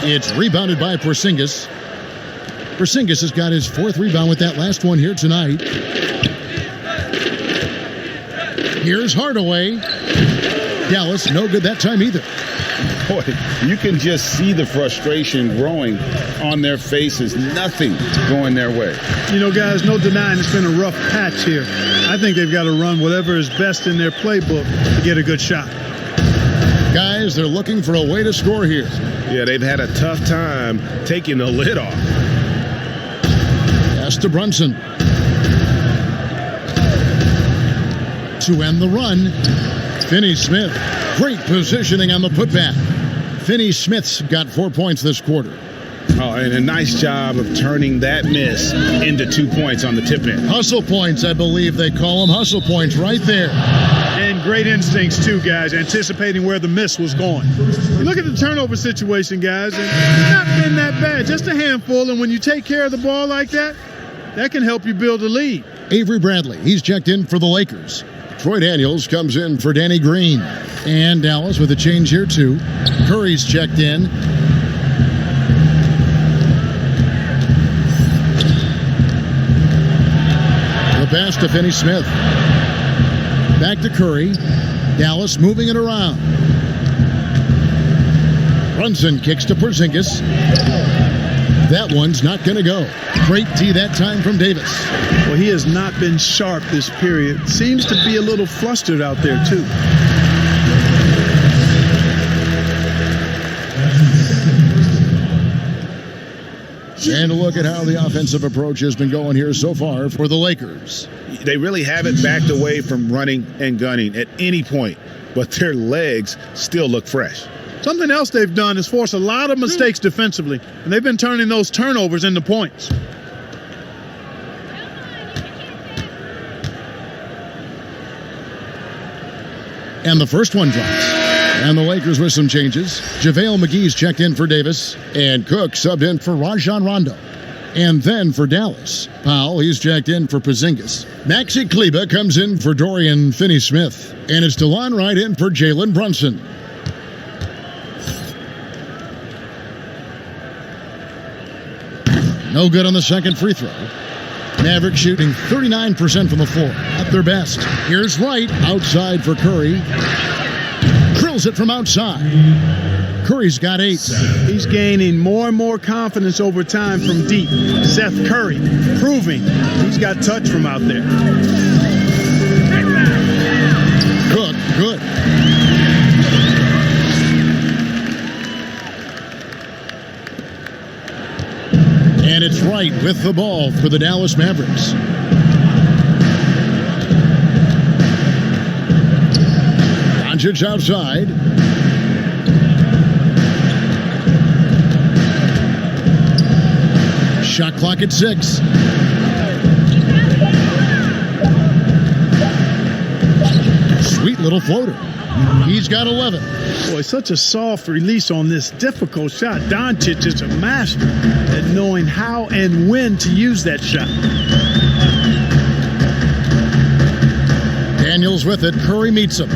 A: it's rebounded by Porzingis. Porzingis has got his 4th rebound with that last one here tonight. Here's Hardaway. Dallas, no good that time either.
C: Boy, you can just see the frustration growing on their faces. Nothing going their way.
B: You know, guys, no denying it's been a rough patch here. I think they've got to run whatever is best in their playbook to get a good shot.
A: Guys, they're looking for a way to score here.
C: Yeah, they've had a tough time taking the lid off.
A: Pass to Brunson. To end the run, Finney-Smith. Great positioning on the putback. Finney-Smith's got 4 points this quarter.
C: Oh, and a nice job of turning that miss into 2 points on the tip in.
A: Hustle points, I believe they call them. Hustle points right there.
B: And great instincts, too, guys, anticipating where the miss was going. You look at the turnover situation, guys, and it's not been that bad. Just a handful, and when you take care of the ball like that, that can help you build a lead.
A: Avery Bradley, he's checked in for the Lakers. Troy Daniels comes in for Danny Green. And Dallas with a change here, too. Curry's checked in. The pass to Finney-Smith. Back to Curry. Dallas moving it around. Brunson kicks to Porzingis. That one's not going to go. Great D that time from Davis.
B: Well, he has not been sharp this period. Seems to be a little flustered out there, too.
A: And a look at how the offensive approach has been going here so far for the Lakers.
E: They really haven't backed away from running and gunning at any point, but their legs still look fresh.
B: Something else they've done is force a lot of mistakes defensively, and they've been turning those turnovers into points.
A: And the first one drops. And the Lakers with some changes. JaVale McGee's checked in for Davis, and Cook subbed in for Rajon Rondo. And then for Dallas, Powell, he's checked in for Porzingis. Maxi Kleber comes in for Dorian Finney-Smith. And it's DeLon Wright in for Jalen Brunson. No good on the second free throw. Mavericks shooting 39% from the floor, at their best. Here's Wright, outside for Curry. Drills it from outside. Curry's got 8.
B: He's gaining more and more confidence over time from deep. Seth Curry proving he's got touch from out there.
A: Cook, good. And it's Wright with the ball for the Dallas Mavericks. Doncic outside. Shot clock at 6. Sweet little floater. He's got 11.
B: Boy, such a soft release on this difficult shot. Doncic is a master at knowing how and when to use that shot.
A: Daniels with it. Curry meets him.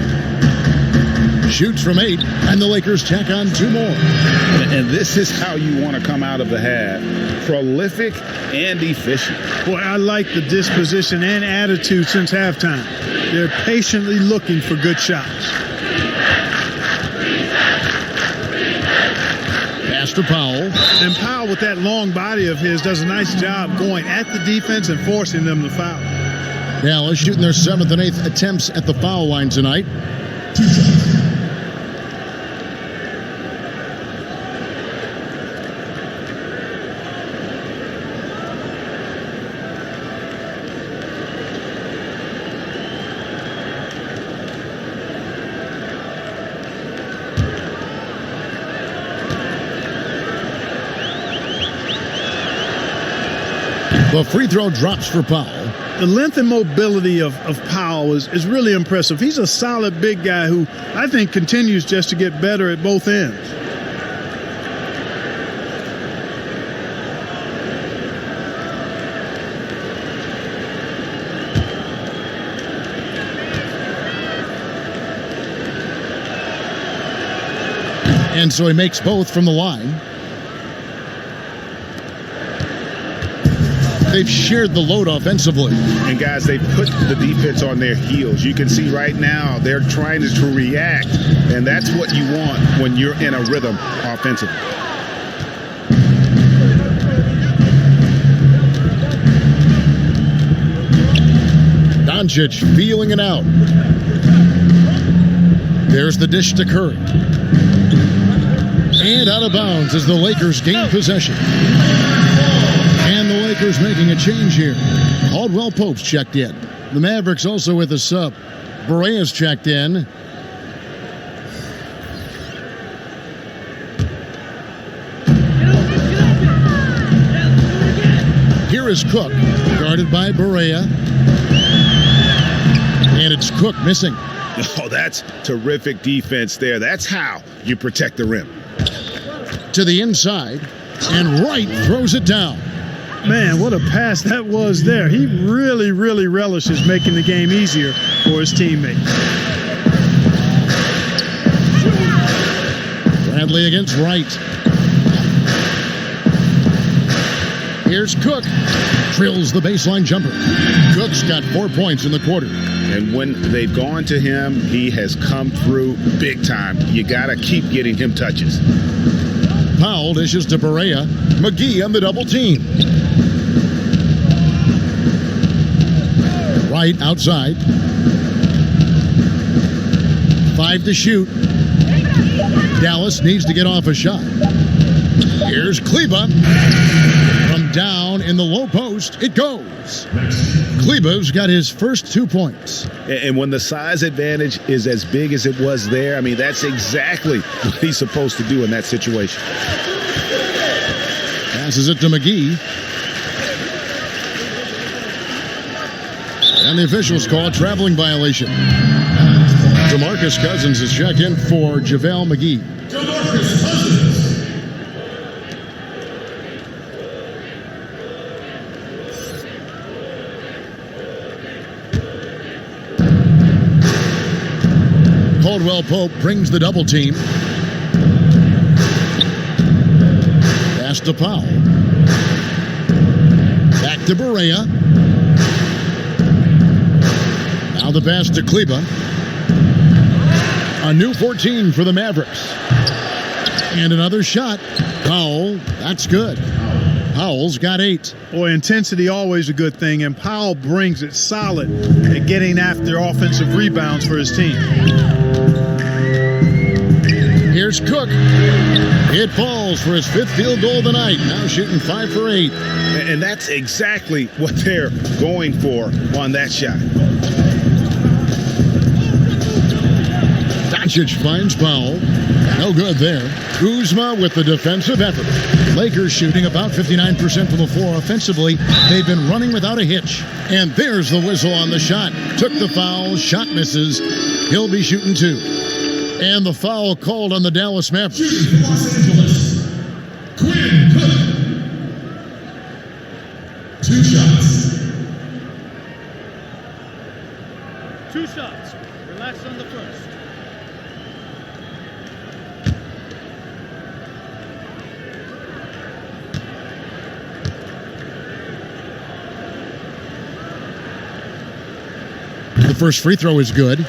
A: Shoots from 8, and the Lakers tack on 2 more.
E: And this is how you want to come out of the half. Prolific and efficient.
B: Boy, I like the disposition and attitude since halftime. They're patiently looking for good shots.
A: Pass to Powell.
B: And Powell, with that long body of his, does a nice job going at the defense and forcing them to foul.
A: Dallas shooting their 7th and 8th attempts at the foul line tonight. The free throw drops for Powell.
B: The length and mobility of Powell is really impressive. He's a solid big guy who I think continues just to get better at both ends.
A: And so he makes both from the line. They've shared the load offensively.
E: And guys, they put the defense on their heels. You can see right now they're trying to react, and that's what you want when you're in a rhythm offensively.
A: Doncic feeling it out. There's the dish to Curry. And out of bounds as the Lakers gain possession. And the Lakers making a change here. Caldwell Pope's checked in. The Mavericks also with a sub. Berea's checked in. Here is Cook, guarded by Berea. And it's Cook missing.
E: Oh, that's terrific defense there. That's how you protect the rim.
A: To the inside, and Wright throws it down.
B: Man, what a pass that was there. He really, really relishes making the game easier for his teammates.
A: Bradley against Wright. Here's Cook. Drills the baseline jumper. Cook's got 4 points in the quarter.
E: And when they've gone to him, he has come through big time. You got to keep getting him touches.
A: Powell dishes to Barea. McGee on the double team. Right outside. 5 to shoot. Dallas needs to get off a shot. Here's Kleba. From down in the low post, it goes. Kleba's got his first 2 points.
E: And when the size advantage is as big as it was there, I mean, that's exactly what he's supposed to do in that situation.
A: Passes it to McGee. And the officials call a traveling violation. DeMarcus Cousins is checked in for JaVale McGee. DeMarcus Cousins. Caldwell Pope brings the double team. Pass to Powell. Back to Barea. Now the pass to Kleba. A new 14 for the Mavericks. And another shot. Powell, that's good. Powell's got 8.
B: Boy, intensity always a good thing, and Powell brings it solid at getting after offensive rebounds for his team.
A: Here's Cook. It falls for his 5th field goal of the night. Now shooting 5 for 8.
E: And that's exactly what they're going for on that shot.
A: Doncic finds Powell. No good there. Kuzma with the defensive effort. Lakers shooting about 59% from the floor offensively. They've been running without a hitch. And there's the whistle on the shot. Took the foul. Shot misses. He'll be shooting 2. And the foul called on the Dallas Mavericks.
K: Los Angeles, Quinn Cook. 2 shots.
D: 2 shots. Relax on the first.
A: The first free throw is good.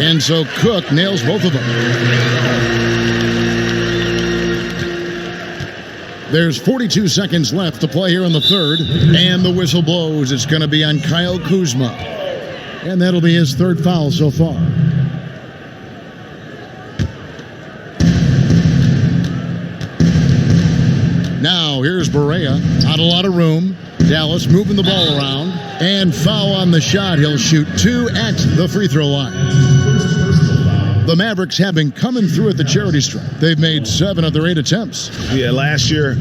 A: And so Cook nails both of them. There's 42 seconds left to play here in the third. And the whistle blows. It's going to be on Kyle Kuzma. And that'll be his 3rd foul so far. Now here's Barea. Not a lot of room. Dallas moving the ball around. And foul on the shot. He'll shoot 2 at the free throw line. The Mavericks have been coming through at the charity stripe. They've made 7 of their 8 attempts.
E: Yeah, last year,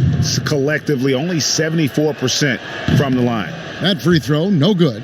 E: collectively, only 74% from the line.
A: That free throw, no good.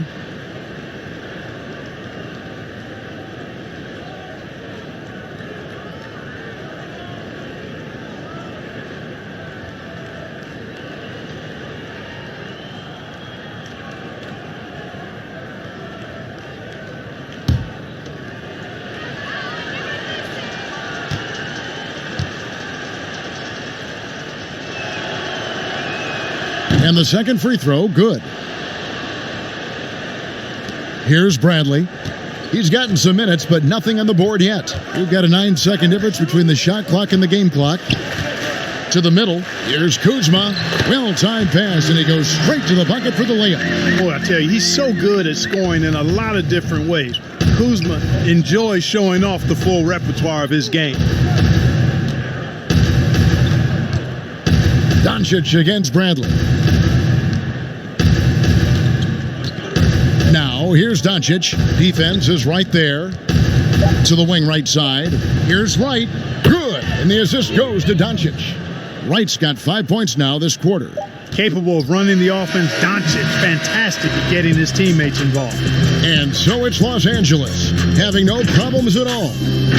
A: And the second free throw, good. Here's Bradley. He's gotten some minutes, but nothing on the board yet. We've got a 9-second difference between the shot clock and the game clock. To the middle. Here's Kuzma. Well-timed pass, and he goes straight to the bucket for the layup.
B: Boy, I tell you, he's so good at scoring in a lot of different ways. Kuzma enjoys showing off the full repertoire of his game.
A: Doncic against Bradley. Now, here's Doncic. Defense is right there. To the wing right side. Here's Wright. Good. And the assist goes to Doncic. Wright's got 5 points now this quarter.
B: Capable of running the offense. Doncic, fantastic at getting his teammates involved.
A: And so it's Los Angeles, having no problems at all.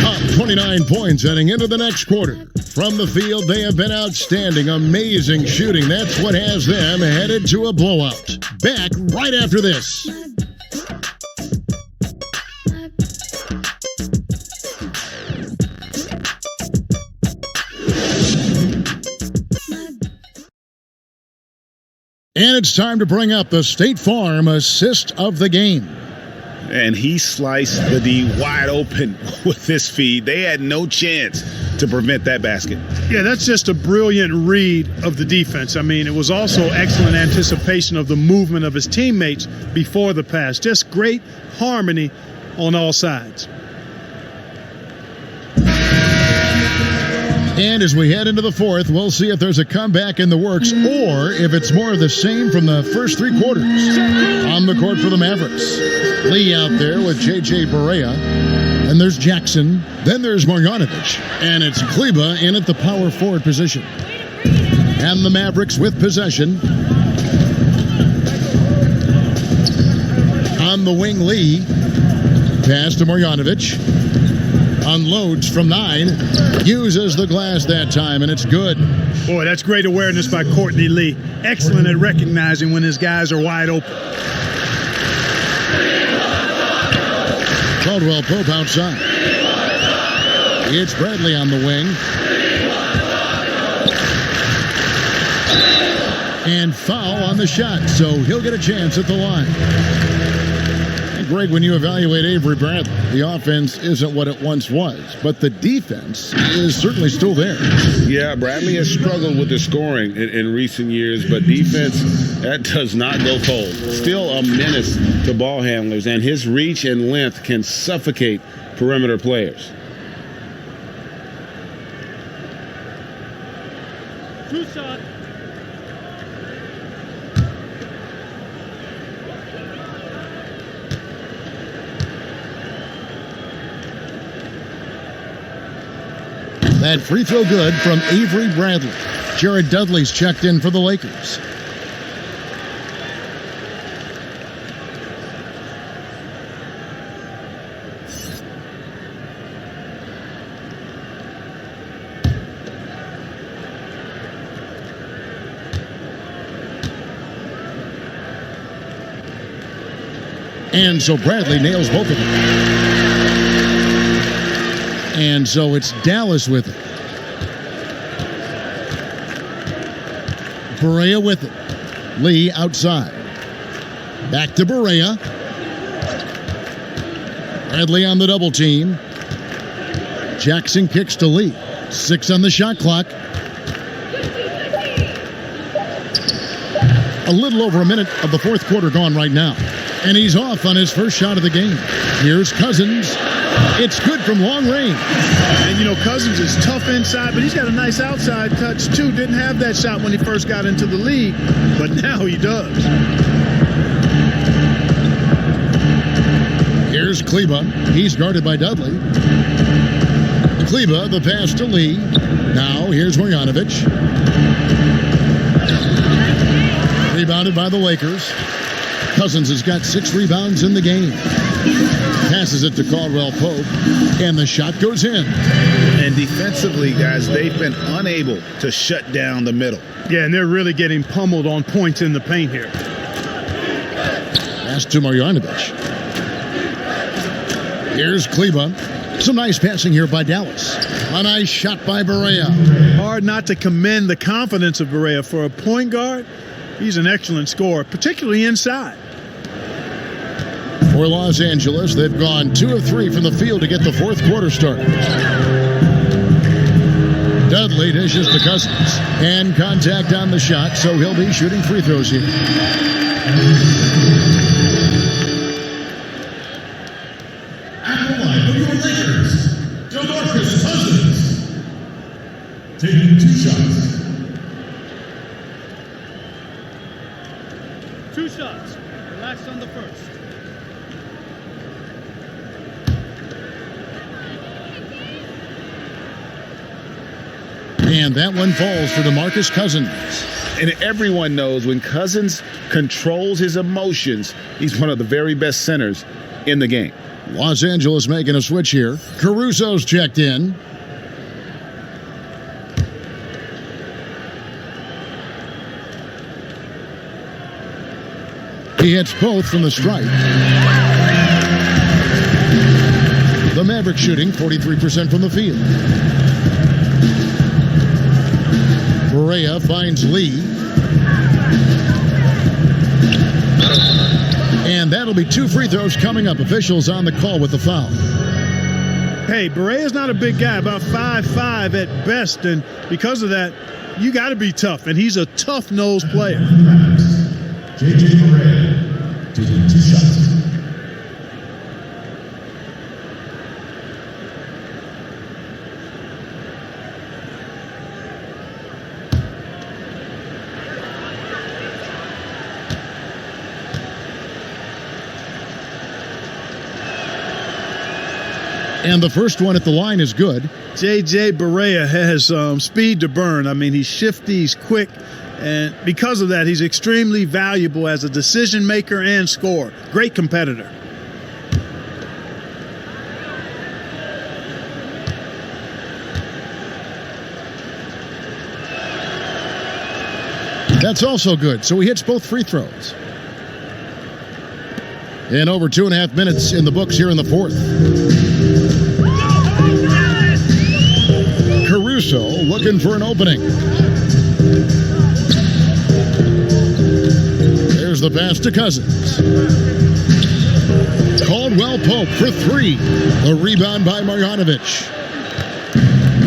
A: Up 29 points heading into the next quarter. From the field, they have been outstanding. Amazing shooting. That's what has them headed to a blowout. Back right after this. And it's time to bring up the State Farm assist of the game.
E: And he sliced the D wide open with his feed. They had no chance to prevent that basket.
B: Yeah, that's just a brilliant read of the defense. I mean, it was also excellent anticipation of the movement of his teammates before the pass. Just great harmony on all sides.
A: And as we head into the fourth, we'll see if there's a comeback in the works or if it's more of the same from the first three quarters. On the court for the Mavericks, Lee out there with J.J. Barea. And there's Jackson. Then there's Marjanovic. And it's Kleba in at the power forward position. And the Mavericks with possession. On the wing, Lee. Pass to Marjanovic. Unloads from 9. Uses the glass that time, and it's good.
B: Boy, that's great awareness by Courtney Lee. Excellent at recognizing when his guys are wide open.
A: Caldwell Pope outside. It's Bradley on the wing. And foul on the shot, so he'll get a chance at the line. Greg, when you evaluate Avery Bradley, the offense isn't what it once was, but the defense is certainly still there.
C: Yeah, Bradley has struggled with the scoring in recent years, but defense, that does not go cold. Still a menace to ball handlers, and his reach and length can suffocate perimeter players.
B: Two shot.
A: That free throw good from Avery Bradley. Jared Dudley's checked in for the Lakers. And so Bradley nails both of them. And so it's Dallas with it. Barea with it. Lee outside. Back to Barea. Bradley on the double team. Jackson kicks to Lee. 6 on the shot clock. A little over a minute of the fourth quarter gone right now. And he's off on his first shot of the game. Here's Cousins. It's good from long range.
B: And, you know, Cousins is tough inside, but he's got a nice outside touch, too. Didn't have that shot when he first got into the league, but now he does.
A: Here's Kleba. He's guarded by Dudley. Kleba, the pass to Lee. Now, here's Marjanovic. Rebounded by the Lakers. Cousins has got 6 rebounds in the game. Passes it to Caldwell Pope, and the shot goes in.
E: And defensively, guys, they've been unable to shut down the middle.
B: Yeah, and they're really getting pummeled on points in the paint here.
A: Pass to Marjanovic. Here's Kleba. Some nice passing here by Dallas. A nice shot by Barea.
B: Hard not to commend the confidence of Barea. For a point guard, he's an excellent scorer, particularly inside.
A: For Los Angeles, they've gone 2 of 3 from the field to get the fourth quarter started. Dudley dishes to Cousins. And contact on the shot, so he'll be shooting free throws here.
K: At the line of your Lakers, DeMarcus Cousins. Taking 2 shots.
B: 2 shots. Relax on the first.
A: And that one falls for DeMarcus Cousins.
E: And everyone knows when Cousins controls his emotions, he's one of the very best centers in the game.
A: Los Angeles making a switch here. Caruso's checked in. He hits both from the stripe. The Mavericks shooting 43% from the field. Barea finds Lee. And that'll be 2 free throws coming up. Officials on the call with the foul.
B: Hey, Barea's not a big guy, about 5'5" at best, and because of that, you got to be tough, and he's a tough-nosed player.
K: J.J. Barea taking 2 shots.
A: And the first one at the line is good.
B: J.J. Barea has speed to burn. I mean, he's shifty, he's quick, and because of that, he's extremely valuable as a decision maker and scorer. Great competitor.
A: That's also good. So he hits both free throws. And over 2.5 minutes in the books here in the fourth. Caruso looking for an opening. There's the pass to Cousins. Caldwell Pope for 3. The rebound by Marjanovic.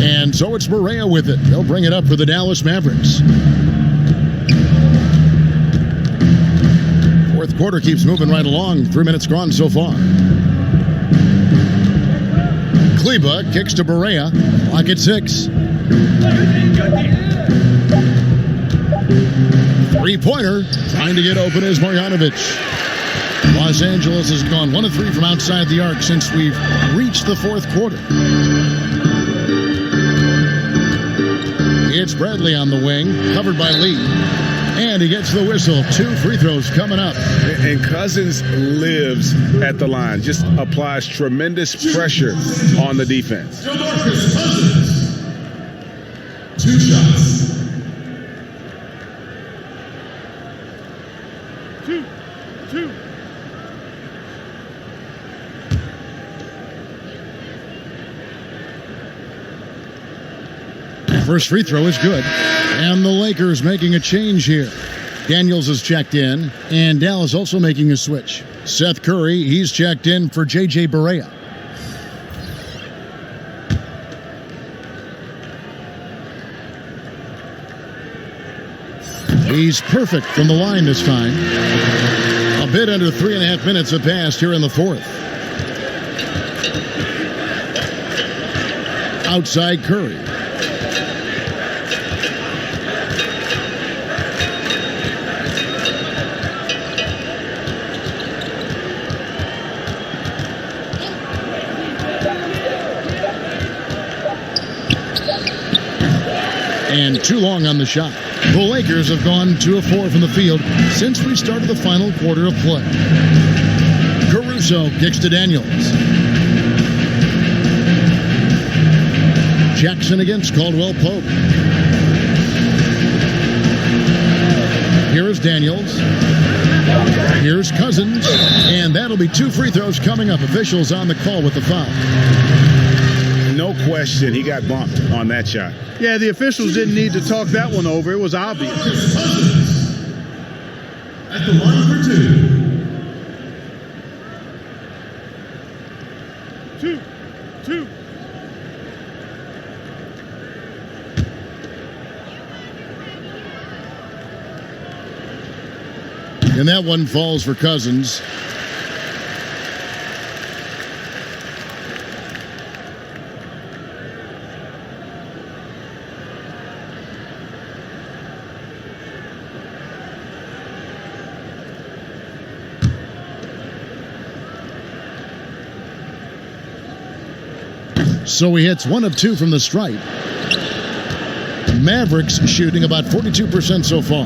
A: And so it's Barea with it. They'll bring it up for the Dallas Mavericks. Fourth quarter keeps moving right along. 3 minutes gone so far. Kleba kicks to Barea. Clock at 6. Three-pointer. Trying to get open is Marjanovic. Los Angeles has gone 1 of 3 from outside the arc since we've reached the fourth quarter. It's Bradley on the wing, covered by Lee. And he gets the whistle. 2 free throws coming up.
C: And Cousins lives at the line. Just applies tremendous pressure on the defense.
K: DeMarcus Cousins. 2 shots.
B: 2.
A: First free throw is good. And the Lakers making a change here. Daniels has checked in, and Dallas also making a switch. Seth Curry, he's checked in for J.J. Barea. He's perfect from the line this time. A bit under 3.5 minutes have passed here in the fourth. Outside Curry. And too long on the shot. The Lakers have gone 2 of 4 from the field since we started the final quarter of play. Caruso kicks to Daniels. Jackson against Caldwell Pope. Here's Daniels. Here's Cousins. And that'll be 2 free throws coming up. Officials on the call with the foul.
E: No question, he got bumped on that shot.
B: Yeah, the officials didn't need to talk that one over. It was obvious.
K: Cousins. At the line for 2.
B: 2.
A: And that one falls for Cousins. So he hits 1 of 2 from the stripe. Mavericks shooting about 42% so far.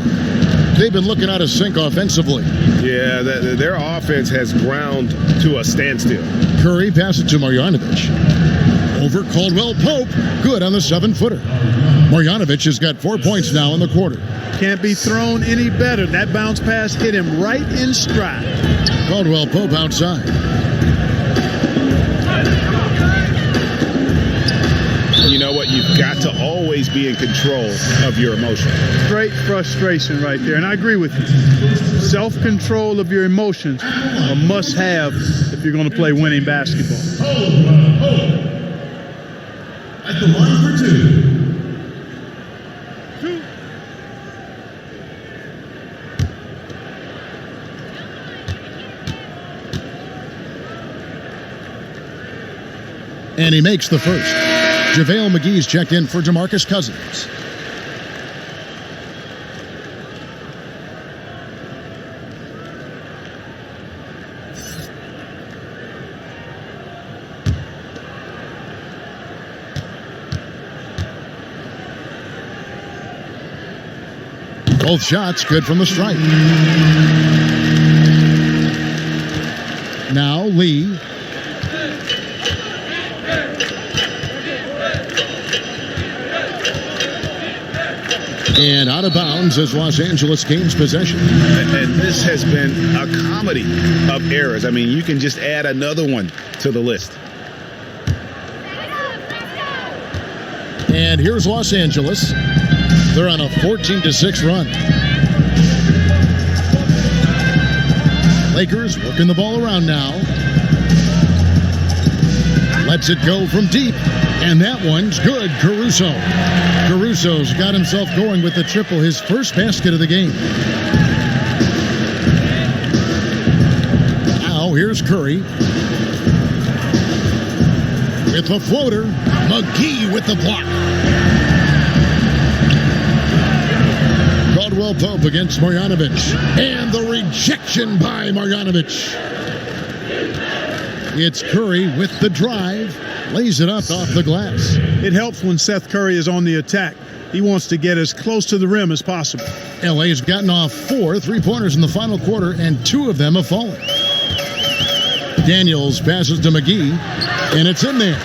A: They've been looking out of sync offensively.
C: Yeah, their offense has ground to a standstill.
A: Curry passes to Marjanovic. Over Caldwell Pope. Good on the 7-footer. Marjanovic has got 4 points now in the quarter.
B: Can't be thrown any better. That bounce pass hit him right in stride.
A: Caldwell Pope outside.
C: You know what? You've got to always
E: always be in control of your emotions.
B: Straight frustration right there. And I agree with you. Self-control of your emotions a must-have if you're going to play winning basketball.
K: At the line for two.
A: And he makes the first. JaVale McGee's checked in for DeMarcus Cousins. Both shots good from the stripe. Now Lee. And out of bounds as Los Angeles gains possession.
E: And this has been a comedy of errors. I mean, you can just add another one to the list.
A: And here's Los Angeles. They're on a 14-6 run. Lakers working the ball around now. Lets it go from deep. And that one's good. Caruso's got himself going with the triple, his first basket of the game. Now here's Curry. With the floater. McGee with the block. Caldwell Pope against Marjanovic. And the rejection by Marjanovic. It's Curry with the drive. Lays it up off the glass.
B: It helps when Seth Curry is on the attack. He wants to get as close to the rim as possible.
A: LA's gotten off 4 3-pointers in the final quarter, and 2 of them have fallen. Daniels passes to McGee, and it's in there.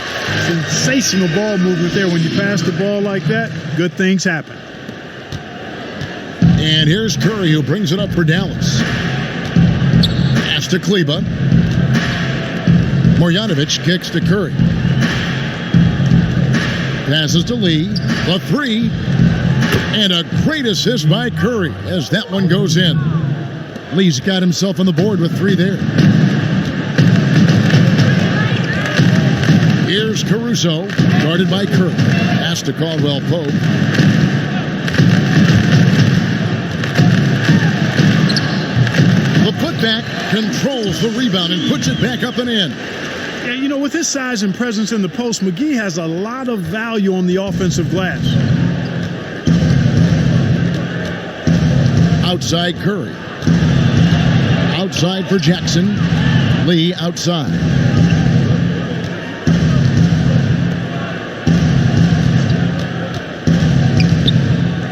B: Sensational ball movement there. When you pass the ball like that, good things happen.
A: And here's Curry, who brings it up for Dallas. Pass to Kleba. Marjanovic kicks to Curry. Passes to Lee. The 3. And a great assist by Curry as that one goes in. Lee's got himself on the board with 3 there. Here's Caruso, guarded by Curry. Pass to Caldwell Pope. The putback controls the rebound and puts it back up and in.
B: Yeah, you know, with his size and presence in the post, McGee has a lot of value on the offensive glass.
A: Outside Curry. Outside for Jackson. Lee outside.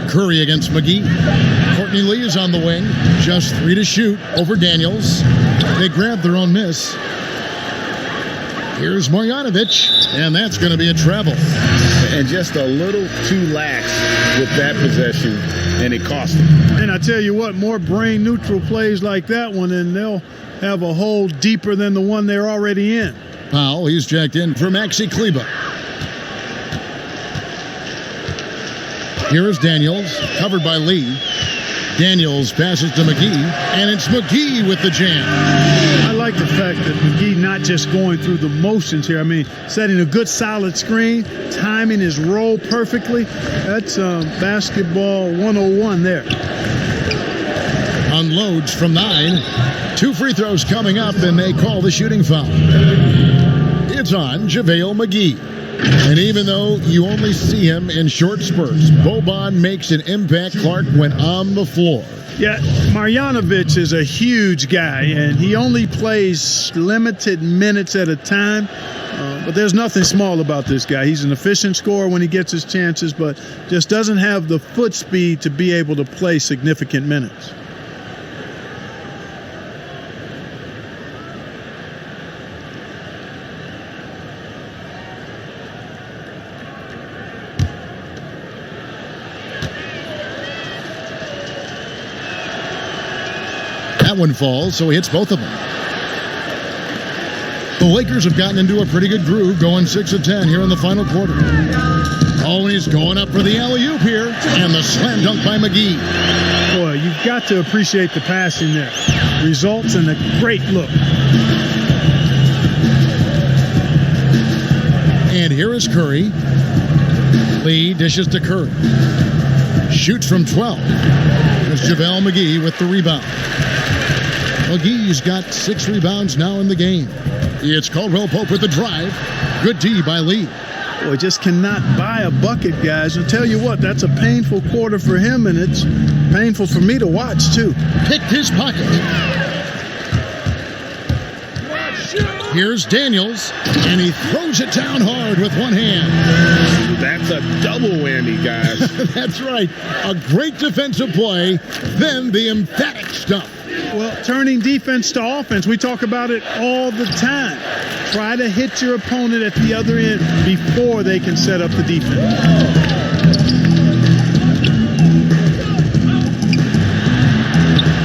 A: Curry against McGee. Courtney Lee is on the wing. Just 3 to shoot over Daniels. They grab their own miss. Here's Marjanovic, and that's going to be a travel.
E: And just a little too lax with that possession, and it cost him.
B: And I tell you what, more brain-neutral plays like that one, and they'll have a hole deeper than the one they're already in.
A: Powell, he's checked in for Maxi Kleba. Here is Daniels, covered by Lee. Daniels passes to McGee, and it's McGee with the jam.
B: I like the fact that McGee not just going through the motions here. I mean, setting a good solid screen, timing his roll perfectly. That's basketball 101 there.
A: Unloads from 9. 2 free throws coming up, and they call the shooting foul. It's on JaVale McGee. And even though you only see him in short spurts, Boban makes an impact, Clark, when on the floor.
B: Yeah, Marjanovic is a huge guy, and he only plays limited minutes at a time. But there's nothing small about this guy. He's an efficient scorer when he gets his chances, but just doesn't have the foot speed to be able to play significant minutes.
A: That one falls, so he hits both of them. The Lakers have gotten into a pretty good groove, going 6 of 10 here in the final quarter. Oh, and he's going up for the alley-oop here, and the slam dunk by McGee.
B: Boy, you've got to appreciate the passing there. Results in a great look.
A: And here is Curry. Lee dishes to Curry. Shoots from 12. There's JaVale McGee with the rebound. McGee's got 6 rebounds now in the game. It's Caldwell Pope with the drive. Good D by Lee.
B: Boy, just cannot buy a bucket, guys. I'll tell you what, that's a painful quarter for him, and it's painful for me to watch, too.
A: Picked his pocket. Here's Daniels, and he throws it down hard with one hand.
C: That's a double whammy, guys.
A: That's right. A great defensive play, then the emphatic stuff.
B: Well, turning defense to offense, we talk about it all the time. Try to hit your opponent at the other end before they can set up the defense.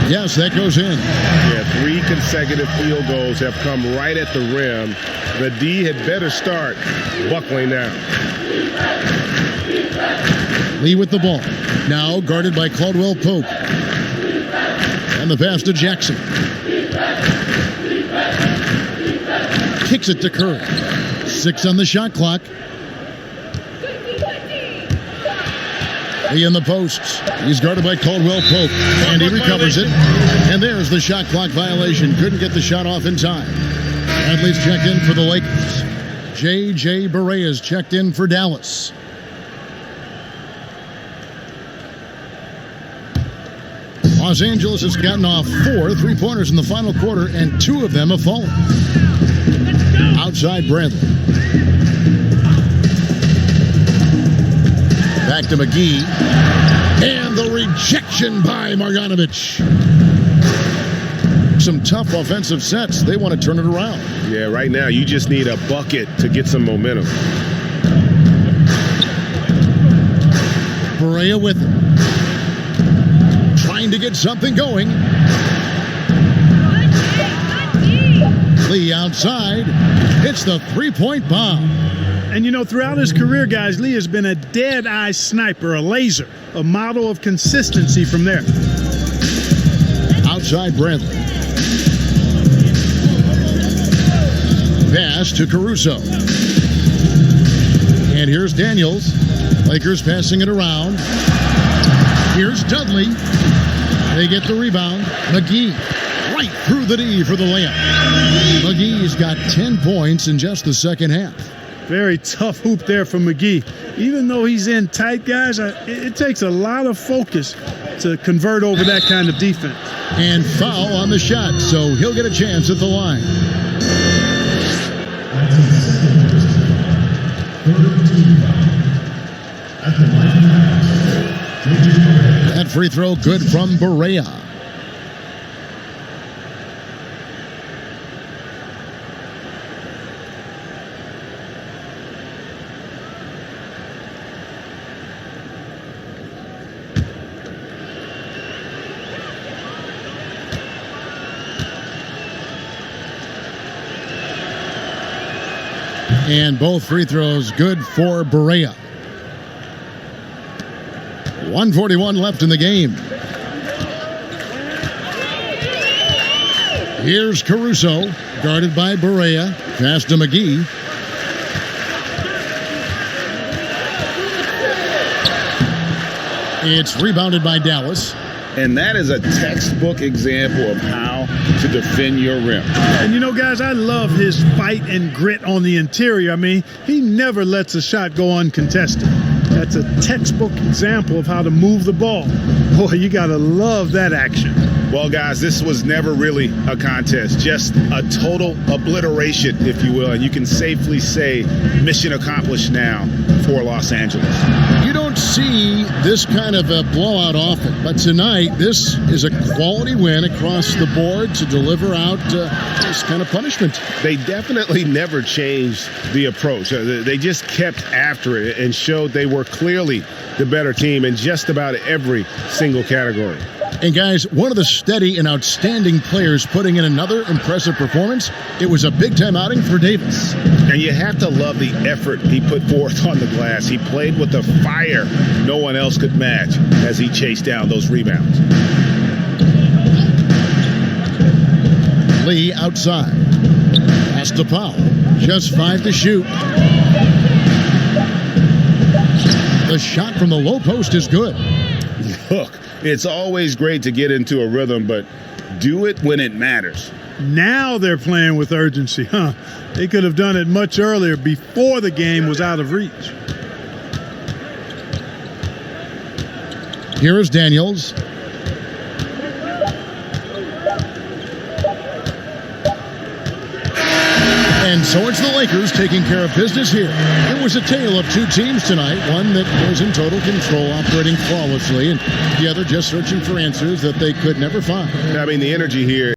A: Yes, that goes in.
C: Yeah, 3 consecutive field goals have come right at the rim. The D had better start buckling down.
A: Lee with the ball. Now guarded by Caldwell Pope. And the pass to Jackson. Kicks it to Curry. 6 on the shot clock. Lee in the posts. He's guarded by Caldwell Pope. And he recovers it. And there's the shot clock violation. Couldn't get the shot off in time. Bradley's checked in for the Lakers. J.J. Barea is checked in for Dallas. Los Angeles has gotten off 4 3-pointers in the final quarter, and 2 of them have fallen. Outside Bradley. Back to McGee. And the rejection by Marjanovic. Some tough offensive sets. They want to turn it around.
C: Yeah, right now you just need a bucket to get some momentum.
A: Barea with it. Trying to get something going. Lee outside. It's the 3-point bomb.
B: And you know, throughout his career, guys, Lee has been a dead-eye sniper, a laser, a model of consistency from there.
A: Outside Bradley. Pass to Caruso. And here's Daniels. Lakers passing it around. Here's Dudley. They get the rebound. McGee right through the D for the layup. McGee's got 10 points in just the second half.
B: Very tough hoop there for McGee. Even though he's in tight, guys, it takes a lot of focus to convert over that kind of defense.
A: And foul on the shot, so he'll get a chance at the line. That free throw good from Barea. And both free throws good for Barea. 1:41 left in the game. Here's Caruso, guarded by Barea. Pass to McGee. It's rebounded by Dallas.
E: And that is a textbook example of how to defend your rim.
B: And you know, guys, I love his fight and grit on the interior. I mean, he never lets a shot go uncontested. That's a textbook example of how to move the ball. Boy, you got to love that action.
E: Well, guys, this was never really a contest, just a total obliteration, if you will. And you can safely say mission accomplished now for Los Angeles.
A: You don't see this kind of a blowout often, but tonight this is a quality win across the board to deliver out this kind of punishment.
C: They definitely never changed the approach. They just kept after it and showed they were clearly the better team in just about every single category.
A: And guys, one of the steady and outstanding players putting in another impressive performance. It was a big-time outing for Davis.
E: And you have to love the effort he put forth on the glass. He played with a fire no one else could match as he chased down those rebounds.
A: Lee outside. Pass to Powell. Just 5 to shoot. The shot from the low post is good.
E: Look, it's always great to get into a rhythm, but do it when it matters.
B: Now they're playing with urgency, huh? They could have done it much earlier, before the game was out of reach.
A: Here is Daniels. And so it's the Lakers taking care of business here. It was a tale of two teams tonight, one that was in total control, operating flawlessly, and the other just searching for answers that they could never find.
E: I mean, the energy here